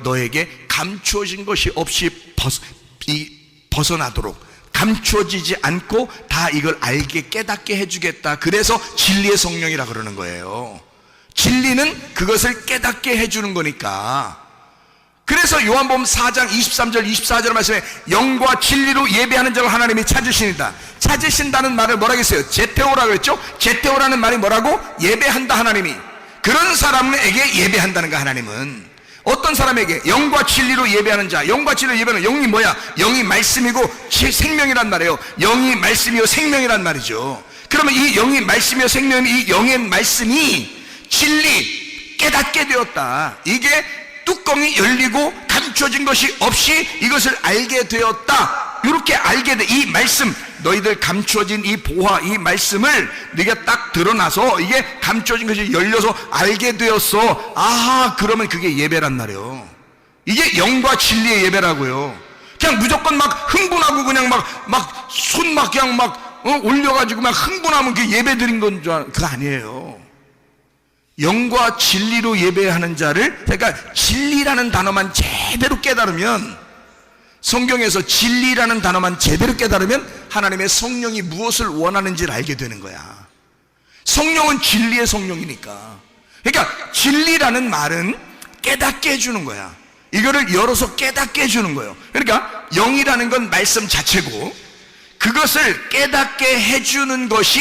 너에게 감추어진 것이 없이 벗어나도록, 감추어지지 않고 다 이걸 알게 깨닫게 해주겠다. 그래서 진리의 성령이라 그러는 거예요. 진리는 그것을 깨닫게 해주는 거니까. 그래서 요한복음 4장 23절 24절 말씀에 영과 진리로 예배하는 자를 하나님이 찾으시니다. 찾으신다는 말을 뭐라고 했어요? 제테오라고 했죠. 제테오라는 말이 뭐라고? 예배한다. 하나님이 그런 사람에게 예배한다는 거. 하나님은 어떤 사람에게? 영과 진리로 예배하는 자. 영과 진리로 예배하는 영이 뭐야? 영이 말씀이고 생명이란 말이에요. 영이 말씀이요 생명이란 말이죠. 그러면 이 영이 말씀이요 생명이, 이 영의 말씀이 진리 깨닫게 되었다. 이게 뚜껑이 열리고 감춰진 것이 없이 이것을 알게 되었다. 이렇게 알게 돼. 이 말씀, 너희들 감춰진 이 보화, 이 말씀을 네가 딱 드러나서 이게 감춰진 것이 열려서 알게 되었어. 아하, 그러면 그게 예배란 말이에요. 이게 영과 진리의 예배라고요. 그냥 무조건 막 흥분하고 그냥 막 손 막 그냥 막 올려가지고 막 흥분하면 그게 예배 드린 건 줄 그거 아니에요. 영과 진리로 예배하는 자를, 그러니까 진리라는 단어만 제대로 깨달으면, 성경에서 진리라는 단어만 제대로 깨달으면 하나님의 성령이 무엇을 원하는지를 알게 되는 거야. 성령은 진리의 성령이니까. 그러니까 진리라는 말은 깨닫게 해주는 거야. 이거를 열어서 깨닫게 해주는 거예요. 그러니까 영이라는 건 말씀 자체고, 그것을 깨닫게 해주는 것이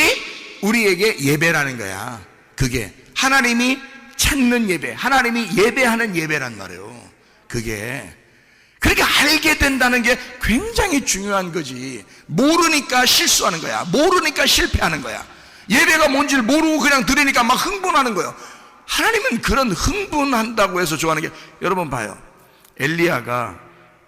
우리에게 예배라는 거야. 그게 하나님이 찾는 예배, 하나님이 예배하는 예배란 말이에요. 그게 그렇게 알게 된다는 게 굉장히 중요한 거지. 모르니까 실수하는 거야. 모르니까 실패하는 거야. 예배가 뭔지를 모르고 그냥 들으니까 막 흥분하는 거예요. 하나님은 그런 흥분한다고 해서 좋아하는 게, 여러분 봐요. 엘리야가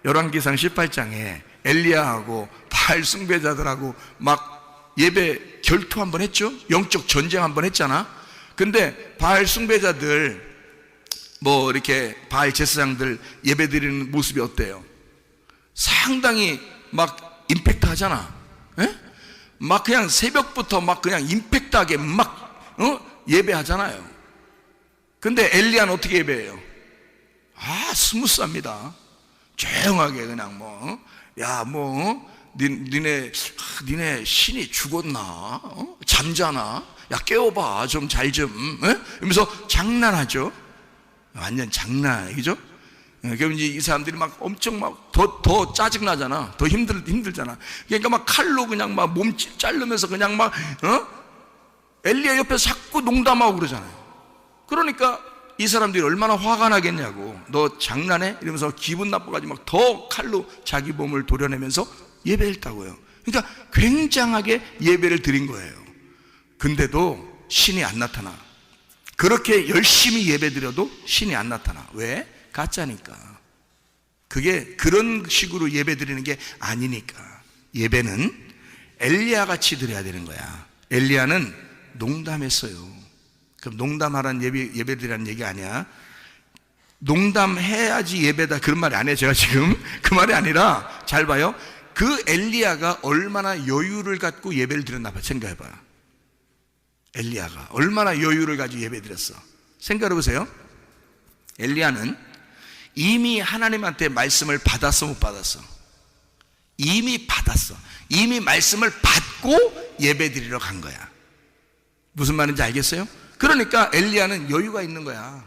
열왕기상 18장에 엘리야하고 바알 숭배자들하고 막 예배 결투 한번 했죠. 영적 전쟁 한번 했잖아. 근데 바알 숭배자들 뭐 이렇게 바알 제사장들 예배 드리는 모습이 어때요? 상당히 막 임팩트 하잖아. 에? 막 그냥 새벽부터 막 그냥 임팩트하게 막 예배하잖아요. 근데 엘리야는 어떻게 예배해요? 스무스합니다. 조용하게 그냥 니네 신이 죽었나? 잠자나? 야, 깨워봐. 좀 잘 좀. 이러면서 장난하죠. 완전 장난이죠. 그럼 이제 이 사람들이 막 엄청 막 더 짜증나잖아. 더 힘들잖아. 그러니까 막 칼로 그냥 막 몸 자르면서 그냥 막, 엘리야 옆에서 자꾸 농담하고 그러잖아요. 그러니까 이 사람들이 얼마나 화가 나겠냐고. 너 장난해? 이러면서 기분 나빠가지고 막 더 칼로 자기 몸을 도려내면서 예배했다고요. 그러니까 굉장하게 예배를 드린 거예요. 근데도 신이 안 나타나. 그렇게 열심히 예배드려도 신이 안 나타나. 왜? 가짜니까. 그게 그런 식으로 예배드리는 게 아니니까. 예배는 엘리야 같이 드려야 되는 거야. 엘리야는 농담했어요. 그럼 농담하라는 예배드리라는 얘기 아니야. 농담해야지 예배다, 그런 말이 아니에요. 제가 지금 그 말이 아니라, 잘 봐요. 그 엘리야가 얼마나 여유를 갖고 예배를 드렸나 봐. 생각해봐요. 엘리야가 얼마나 여유를 가지고 예배 드렸어. 생각해보세요. 엘리야는 이미 하나님한테 말씀을 받았어, 못 받았어? 이미 받았어. 이미 말씀을 받고 예배 드리러 간 거야. 무슨 말인지 알겠어요? 그러니까 엘리야는 여유가 있는 거야.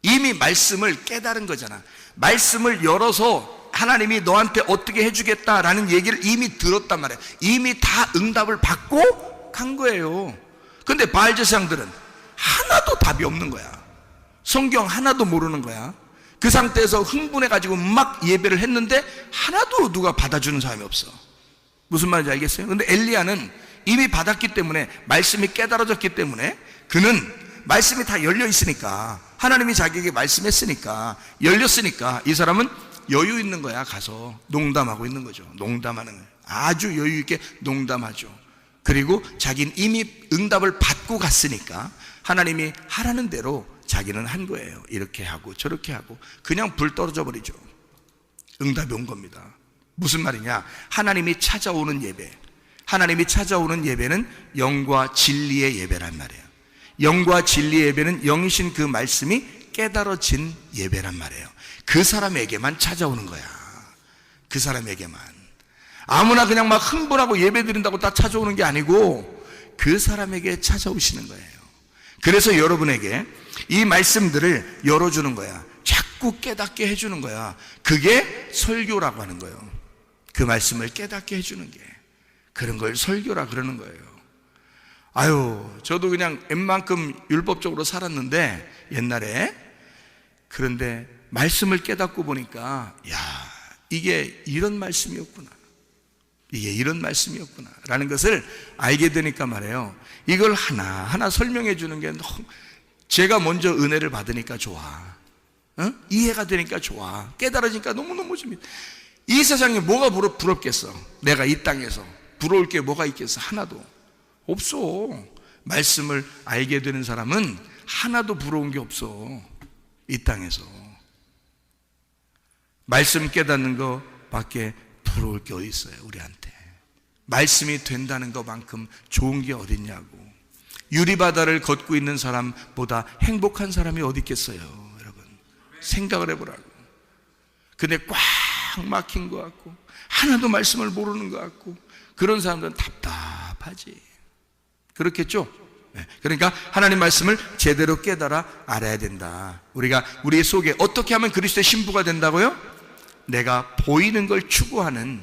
이미 말씀을 깨달은 거잖아. 말씀을 열어서 하나님이 너한테 어떻게 해주겠다라는 얘기를 이미 들었단 말이야. 이미 다 응답을 받고 간 거예요. 근데 바알 제사장들은 하나도 답이 없는 거야. 성경 하나도 모르는 거야. 그 상태에서 흥분해가지고 막 예배를 했는데 하나도 누가 받아주는 사람이 없어. 무슨 말인지 알겠어요? 근데 엘리야는 이미 받았기 때문에, 말씀이 깨달아졌기 때문에, 그는 말씀이 다 열려 있으니까, 하나님이 자기에게 말씀했으니까, 열렸으니까 이 사람은 여유 있는 거야. 가서 농담하고 있는 거죠. 농담하는 거예요. 아주 여유 있게 농담하죠. 그리고 자기는 이미 응답을 받고 갔으니까 하나님이 하라는 대로 자기는 한 거예요. 이렇게 하고 저렇게 하고 그냥 불 떨어져 버리죠. 응답이 온 겁니다. 무슨 말이냐? 하나님이 찾아오는 예배, 하나님이 찾아오는 예배는 영과 진리의 예배란 말이에요. 영과 진리의 예배는 영이신 그 말씀이 깨달아진 예배란 말이에요. 그 사람에게만 찾아오는 거야. 그 사람에게만. 아무나 그냥 막 흥분하고 예배 드린다고 다 찾아오는 게 아니고 그 사람에게 찾아오시는 거예요. 그래서 여러분에게 이 말씀들을 열어주는 거야. 자꾸 깨닫게 해주는 거야. 그게 설교라고 하는 거예요. 그 말씀을 깨닫게 해주는 게, 그런 걸 설교라 그러는 거예요. 저도 그냥 웬만큼 율법적으로 살았는데 옛날에, 그런데 말씀을 깨닫고 보니까 이게 이런 말씀이었구나, 이게 이런 말씀이었구나 라는 것을 알게 되니까 말이에요. 이걸 하나하나 설명해 주는 게 너무, 제가 먼저 은혜를 받으니까 좋아. 이해가 되니까 좋아. 깨달아지니까 너무너무 좋습니다. 이 세상에 뭐가 부럽겠어? 내가 이 땅에서 부러울 게 뭐가 있겠어? 하나도 없어. 말씀을 알게 되는 사람은 하나도 부러운 게 없어. 이 땅에서 말씀 깨닫는 거 밖에 부러울 게 어디 있어요? 우리한테 말씀이 된다는 것만큼 좋은 게 어딨냐고. 유리바다를 걷고 있는 사람보다 행복한 사람이 어디 있겠어요? 여러분 생각을 해보라고. 근데 꽉 막힌 것 같고 하나도 말씀을 모르는 것 같고 그런 사람들은 답답하지. 그렇겠죠? 그러니까 하나님 말씀을 제대로 깨달아 알아야 된다. 우리가 우리 속에 어떻게 하면 그리스도의 신부가 된다고요? 내가 보이는 걸 추구하는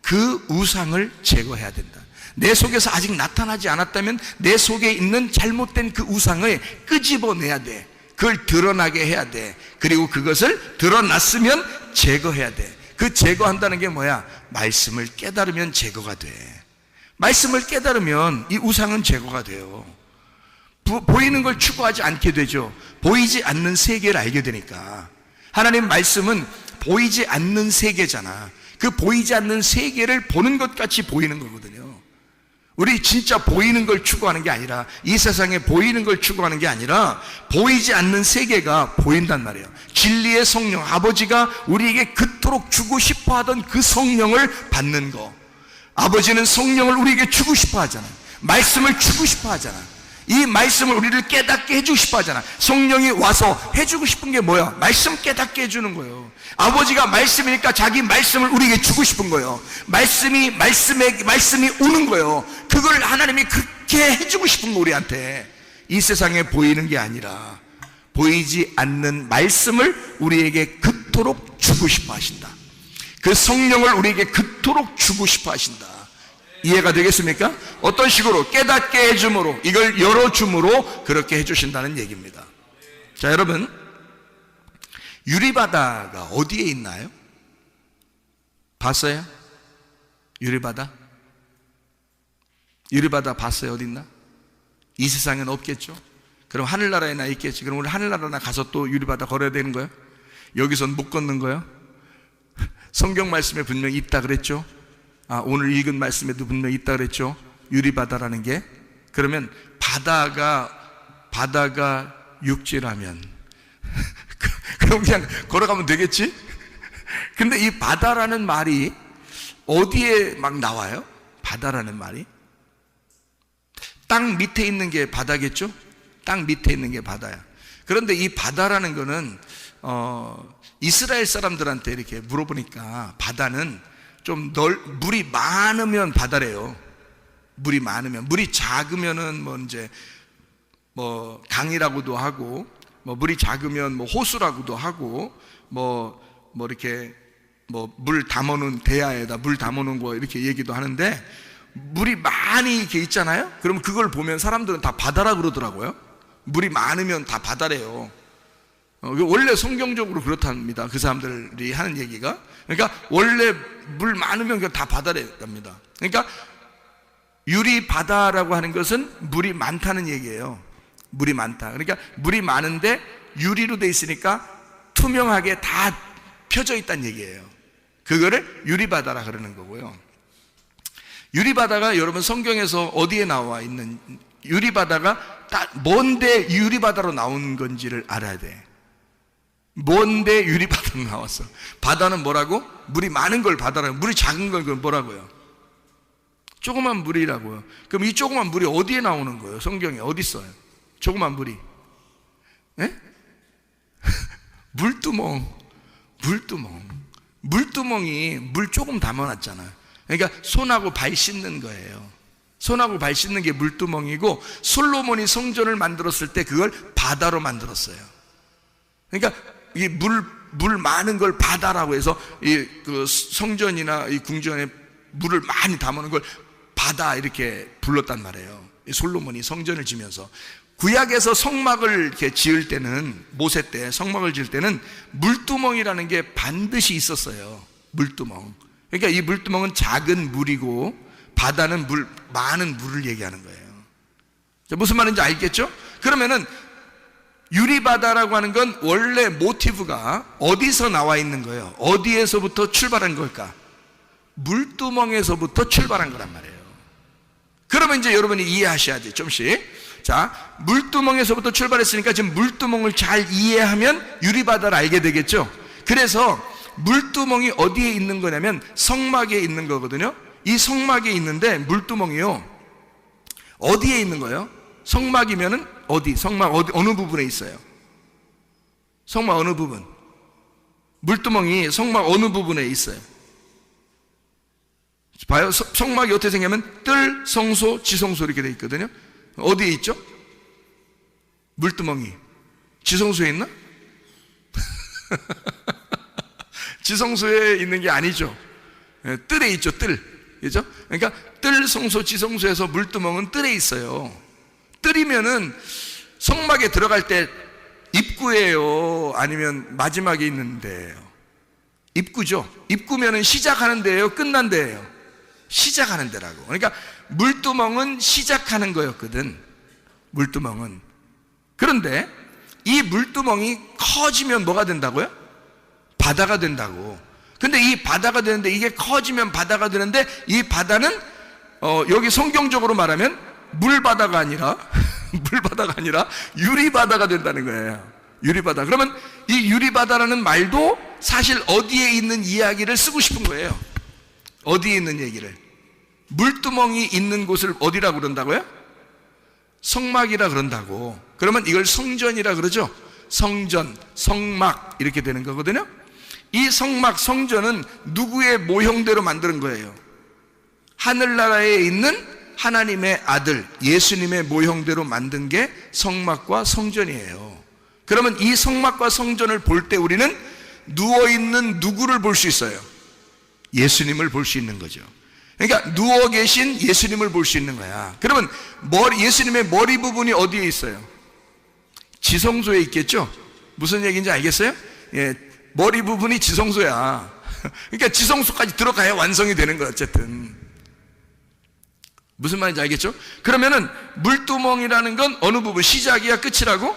그 우상을 제거해야 된다. 내 속에서 아직 나타나지 않았다면 내 속에 있는 잘못된 그 우상을 끄집어내야 돼. 그걸 드러나게 해야 돼. 그리고 그것을 드러났으면 제거해야 돼. 그 제거한다는 게 뭐야? 말씀을 깨달으면 제거가 돼. 말씀을 깨달으면 이 우상은 제거가 돼요. 보이는 걸 추구하지 않게 되죠. 보이지 않는 세계를 알게 되니까. 하나님 말씀은 보이지 않는 세계잖아. 그 보이지 않는 세계를 보는 것 같이 보이는 거거든요. 우리 진짜 보이는 걸 추구하는 게 아니라, 이 세상에 보이는 걸 추구하는 게 아니라 보이지 않는 세계가 보인단 말이에요. 진리의 성령, 아버지가 우리에게 그토록 주고 싶어 하던 그 성령을 받는 거. 아버지는 성령을 우리에게 주고 싶어 하잖아. 말씀을 주고 싶어 하잖아. 이 말씀을 우리를 깨닫게 해주고 싶어 하잖아. 성령이 와서 해주고 싶은 게 뭐야? 말씀 깨닫게 해주는 거예요. 아버지가 말씀이니까 자기 말씀을 우리에게 주고 싶은 거예요. 말씀이 오는 거예요. 그걸 하나님이 그렇게 해주고 싶은 거, 우리한테. 이 세상에 보이는 게 아니라 보이지 않는 말씀을 우리에게 그토록 주고 싶어 하신다. 그 성령을 우리에게 그토록 주고 싶어 하신다. 이해가 되겠습니까? 어떤 식으로? 깨닫게 해줌으로, 이걸 열어줌으로 그렇게 해주신다는 얘기입니다. 자, 여러분, 유리바다가 어디에 있나요? 봤어요? 유리바다? 유리바다 봤어요? 어디 있나? 이 세상에는 없겠죠? 그럼 하늘나라에나 있겠지. 그럼 우리 하늘나라나 가서 또 유리바다 걸어야 되는 거예요? 여기선 못 걷는 거예요? 성경 말씀에 분명히 있다 그랬죠? 오늘 읽은 말씀에도 분명히 있다 그랬죠? 유리바다라는 게. 그러면 바다가 육지라면 그럼 그냥 걸어가면 되겠지? 근데 이 바다라는 말이 어디에 막 나와요? 바다라는 말이 땅 밑에 있는 게 바다겠죠? 땅 밑에 있는 게 바다야. 그런데 이 바다라는 거는 이스라엘 사람들한테 이렇게 물어보니까 바다는 좀 물이 많으면 바다래요. 물이 많으면. 물이 작으면은 뭐 강이라고도 하고, 뭐 물이 작으면 뭐 호수라고도 하고, 이렇게 물 담아놓은 대야에다 물 담아놓은 거 이렇게 얘기도 하는데, 물이 많이 이렇게 있잖아요. 그럼 그걸 보면 사람들은 다 바다라 그러더라고요. 물이 많으면 다 바다래요. 원래 성경적으로 그렇답니다. 그 사람들이 하는 얘기가. 그러니까 원래 물 많으면 그냥 다 바다랍니다. 그러니까 유리바다라고 하는 것은 물이 많다는 얘기예요. 물이 많다. 그러니까 물이 많은데 유리로 돼 있으니까 투명하게 다 펴져 있다는 얘기예요. 그거를 유리바다라 그러는 거고요. 유리바다가 여러분 성경에서 어디에 나와 있는, 유리바다가 딱 뭔데 유리바다로 나온 건지를 알아야 돼. 뭔데 유리바다로 나왔어? 바다는 뭐라고? 물이 많은 걸 바다라고. 물이 작은 걸 뭐라고요? 조그만 물이라고요. 그럼 이 조그만 물이 어디에 나오는 거예요? 성경에 어디 있어요? 조그만 물이. 예? 물두멍이 물 조금 담아놨잖아요. 그러니까 손하고 발 씻는 거예요. 손하고 발 씻는 게 물두멍이고, 솔로몬이 성전을 만들었을 때 그걸 바다로 만들었어요. 그러니까 이 물 많은 걸 바다라고 해서 그 성전이나 이 궁전에 물을 많이 담아놓은 걸 바다 이렇게 불렀단 말이에요. 솔로몬이 성전을 지면서. 구약에서 성막을 이렇게 지을 때는, 모세 때 성막을 지을 때는 물두멍이라는 게 반드시 있었어요. 물두멍. 그러니까 이 물두멍은 작은 물이고, 바다는 많은 물을 얘기하는 거예요. 무슨 말인지 알겠죠? 그러면은 유리바다라고 하는 건 원래 모티브가 어디서 나와 있는 거예요? 어디에서부터 출발한 걸까? 물두멍에서부터 출발한 거란 말이에요. 그러면 이제 여러분이 이해하셔야 돼요. 좀씩. 자, 물두멍에서부터 출발했으니까 지금 물두멍을 잘 이해하면 유리바다를 알게 되겠죠? 그래서 물두멍이 어디에 있는 거냐면 성막에 있는 거거든요. 이 성막에 있는데 물두멍이요, 어디에 있는 거예요? 성막이면은 어디? 성막 어느 부분에 있어요? 성막 어느 부분? 물두멍이 성막 어느 부분에 있어요? 봐요. 성막이 어떻게 생기냐면 뜰, 성소, 지성소 이렇게 돼 있거든요. 어디에 있죠? 물두멍이. 지성소에 있나? 지성소에 있는 게 아니죠. 뜰에 있죠, 뜰. 그죠? 그러니까 뜰, 성소, 지성소에서 물두멍은 뜰에 있어요. 뜰이면은 성막에 들어갈 때 입구예요? 아니면 마지막에 있는 데예요? 입구죠. 입구면은 시작하는 데예요? 끝난 데예요? 시작하는 데라고. 그러니까 물두멍은 시작하는 거였거든. 물두멍은. 그런데 이 물두멍이 커지면 뭐가 된다고요? 바다가 된다고. 근데 이 바다가 되는데, 이게 커지면 바다가 되는데, 이 바다는 여기 성경적으로 말하면 물바다가 아니라 물바다가 아니라 유리바다가 된다는 거예요. 유리바다. 그러면 이 유리바다라는 말도 사실 어디에 있는 이야기를 쓰고 싶은 거예요. 어디에 있는 얘기를. 물두멍이 있는 곳을 어디라고 그런다고요? 성막이라 그런다고. 그러면 이걸 성전이라 그러죠. 성전, 성막 이렇게 되는 거거든요. 이 성막, 성전은 누구의 모형대로 만드는 거예요? 하늘나라에 있는 하나님의 아들 예수님의 모형대로 만든 게 성막과 성전이에요. 그러면 이 성막과 성전을 볼 때 우리는 누워있는 누구를 볼 수 있어요? 예수님을 볼 수 있는 거죠. 그러니까 누워 계신 예수님을 볼 수 있는 거야. 그러면 예수님의 머리 부분이 어디에 있어요? 지성소에 있겠죠? 무슨 얘기인지 알겠어요? 예, 머리 부분이 지성소야. 그러니까 지성소까지 들어가야 완성이 되는 거야. 어쨌든 무슨 말인지 알겠죠? 그러면은 물두멍이라는 건 어느 부분, 시작이야 끝이라고?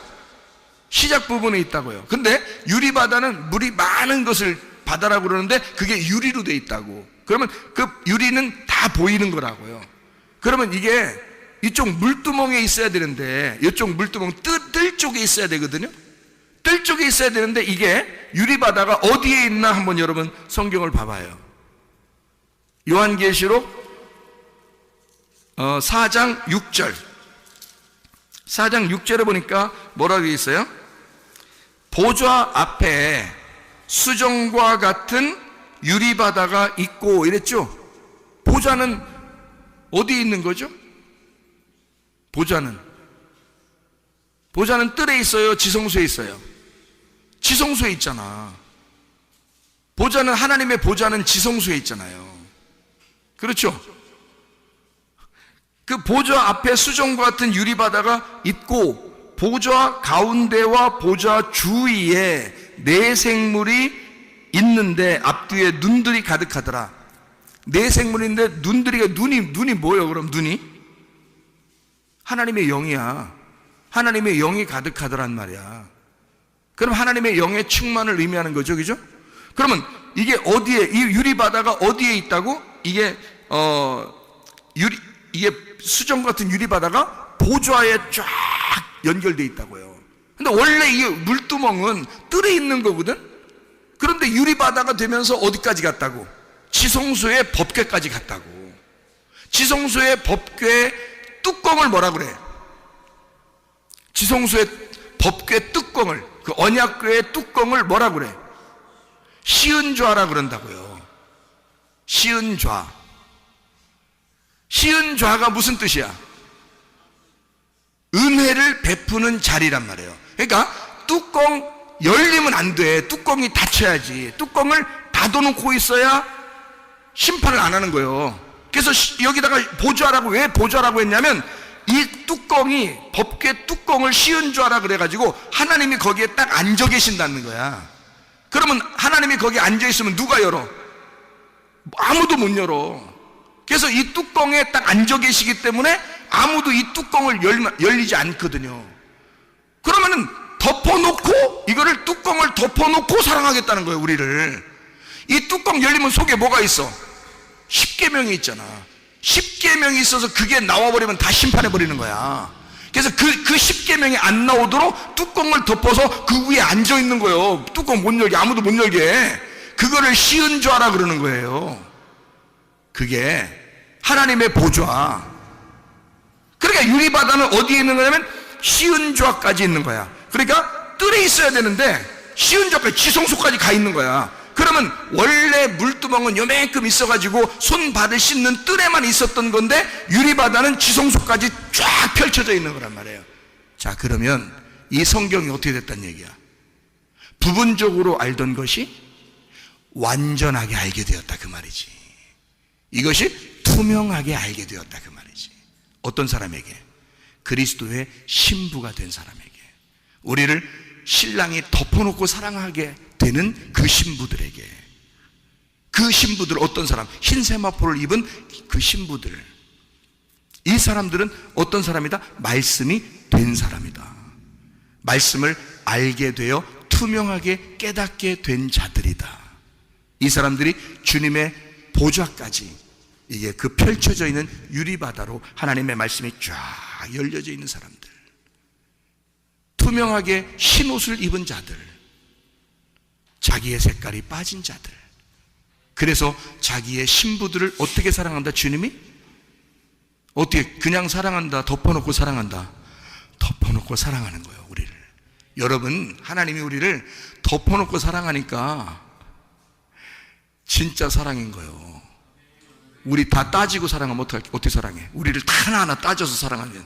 시작 부분에 있다고요. 근데 유리바다는 물이 많은 것을 바다라고 그러는데 그게 유리로 돼 있다고. 그러면 그 유리는 다 보이는 거라고요. 그러면 이게 이쪽 물두멍에 있어야 되는데 이쪽 물두멍 뜰 쪽에 있어야 되거든요. 뜰 쪽에 있어야 되는데 이게 유리바다가 어디에 있나 한번 여러분 성경을 봐봐요. 요한계시록 4장 6절. 4장 6절에 보니까 뭐라고 되어 있어요? 보좌 앞에 수정과 같은 유리바다가 있고 이랬죠? 보좌는 어디에 있는 거죠? 보좌는 뜰에 있어요? 지성소에 있어요? 지성소에 있잖아. 보좌는, 하나님의 보좌는 지성소에 있잖아요. 그렇죠? 그 보좌 앞에 수정과 같은 유리바다가 있고 보좌 가운데와 보좌 주위에 네 생물이 있는데 앞뒤에 눈들이 가득하더라. 네 생물인데 눈이 뭐예요? 그럼 눈이? 하나님의 영이야. 하나님의 영이 가득하더란 말이야. 그럼 하나님의 영의 충만을 의미하는 거죠. 그죠? 그러면 이게 어디에, 이 유리바다가 어디에 있다고? 이게 수정 같은 유리바다가 보좌에 쫙 연결되어 있다고요. 근데 원래 이 물두멍은 뜰에 있는 거거든? 그런데 유리바다가 되면서 어디까지 갔다고? 지성소의 법궤까지 갔다고. 지성소의 법궤 뚜껑을 뭐라 그래? 지성소의 법궤 뚜껑을, 그 언약궤의 뚜껑을 뭐라 그래? 시은좌라 그런다고요. 시은좌. 시은좌가 무슨 뜻이야? 은혜를 베푸는 자리란 말이에요. 그러니까 뚜껑 열리면 안 돼. 뚜껑이 닫혀야지. 뚜껑을 닫아놓고 있어야 심판을 안 하는 거예요. 그래서 여기다가 보좌라고, 왜 보좌라고 했냐면 이 뚜껑이, 법궤 뚜껑을 시은좌라 그래가지고 하나님이 거기에 딱 앉아 계신다는 거야. 그러면 하나님이 거기에 앉아 있으면 누가 열어? 아무도 못 열어. 그래서 이 뚜껑에 딱 앉아 계시기 때문에 아무도 이 뚜껑을 열리지 않거든요. 그러면은 덮어놓고, 이거를 뚜껑을 덮어놓고 사랑하겠다는 거예요, 우리를. 이 뚜껑 열리면 속에 뭐가 있어? 십계명이 있잖아. 십계명이 있어서 그게 나와버리면 다 심판해버리는 거야. 그래서 그 십계명이 안 나오도록 뚜껑을 덮어서 그 위에 앉아있는 거예요. 뚜껑 못 열게, 아무도 못 열게. 그거를 시은좌라 그러는 거예요. 그게 하나님의 보좌. 그러니까 유리바다는 어디에 있는 거냐면 시은좌까지 있는 거야. 그러니까 뜰에 있어야 되는데 시은좌까지, 지성소까지 가 있는 거야. 그러면 원래 물두멍은 요만큼 있어가지고 손발을 씻는 뜰에만 있었던 건데 유리바다는 지성소까지 쫙 펼쳐져 있는 거란 말이에요. 자, 그러면 이 성경이 어떻게 됐단 얘기야? 부분적으로 알던 것이 완전하게 알게 되었다 그 말이지. 이것이 투명하게 알게 되었다 그 말이지. 어떤 사람에게? 그리스도의 신부가 된 사람에게. 우리를 신랑이 덮어놓고 사랑하게 되는 그 신부들에게. 그 신부들 어떤 사람? 흰 세마포를 입은 그 신부들. 이 사람들은 어떤 사람이다? 말씀이 된 사람이다. 말씀을 알게 되어 투명하게 깨닫게 된 자들이다. 이 사람들이 주님의 보좌까지 이게 그 펼쳐져 있는 유리바다로 하나님의 말씀이 쫙 열려져 있는 사람들, 투명하게 흰 옷을 입은 자들, 자기의 색깔이 빠진 자들. 그래서 자기의 신부들을 어떻게 사랑한다? 주님이 어떻게 그냥 사랑한다? 덮어놓고 사랑한다? 덮어놓고 사랑하는 거예요. 우리를. 여러분, 하나님이 우리를 덮어놓고 사랑하니까 진짜 사랑인 거예요. 우리 다 따지고 사랑하면 어떻게 사랑해? 우리를 다 하나하나 따져서 사랑하면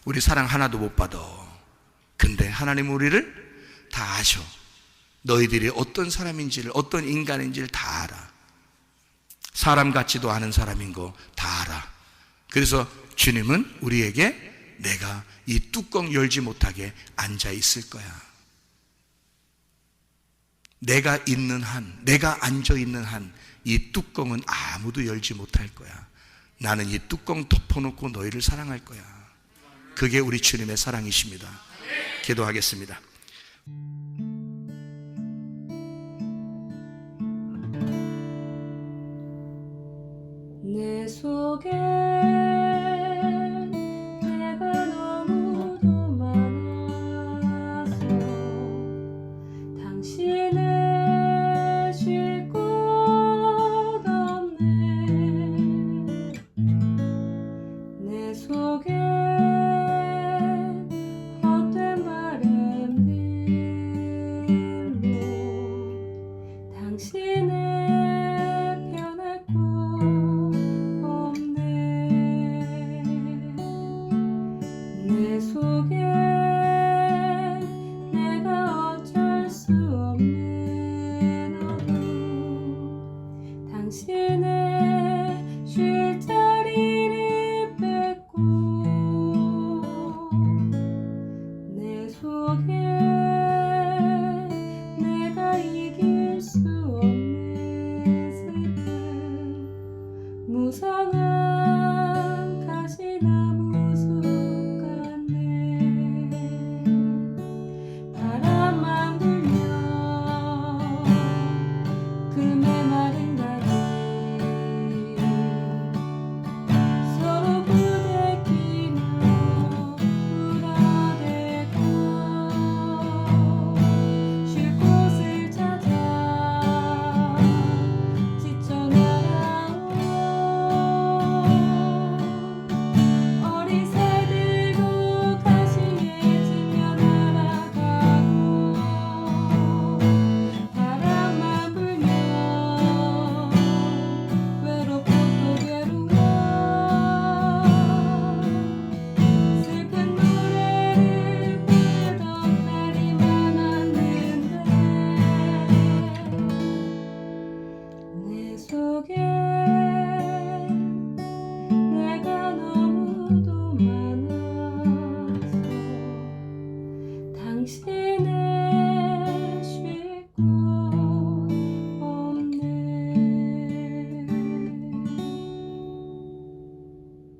우리 사랑 하나도 못 받아. 근데 하나님 우리를 다 아셔. 너희들이 어떤 사람인지를, 어떤 인간인지를 다 알아. 사람 같지도 않은 사람인 거 다 알아. 그래서 주님은 우리에게 내가 이 뚜껑 열지 못하게 앉아 있을 거야. 내가 있는 한, 내가 앉아 있는 한 이 뚜껑은 아무도 열지 못할 거야. 나는 이 뚜껑 덮어놓고 너희를 사랑할 거야. 그게 우리 주님의 사랑이십니다. 기도하겠습니다. 내 속에 내가 너무도 많아서 당신을 쉴 곳 없네. 내 속에 헛된 바램들로 당신을 변할 곳 내 속에 내가 어쩔 수 없는 어둠, 당신의 쉴 자리를 뺏고 내 속에 내가 이길 수 없는 슬픔, 무성한 가시나무 숲 바람만 불면 그 메마른 다리 서로 부대끼며 울어대고 쉴 곳을 찾아 지쳐 날아온 어린 새들도 가시에 지며 날아가고 바람만 불면 외롭고 또 외로워 슬픈 노래를 부르던 날이 많았는데 내 속에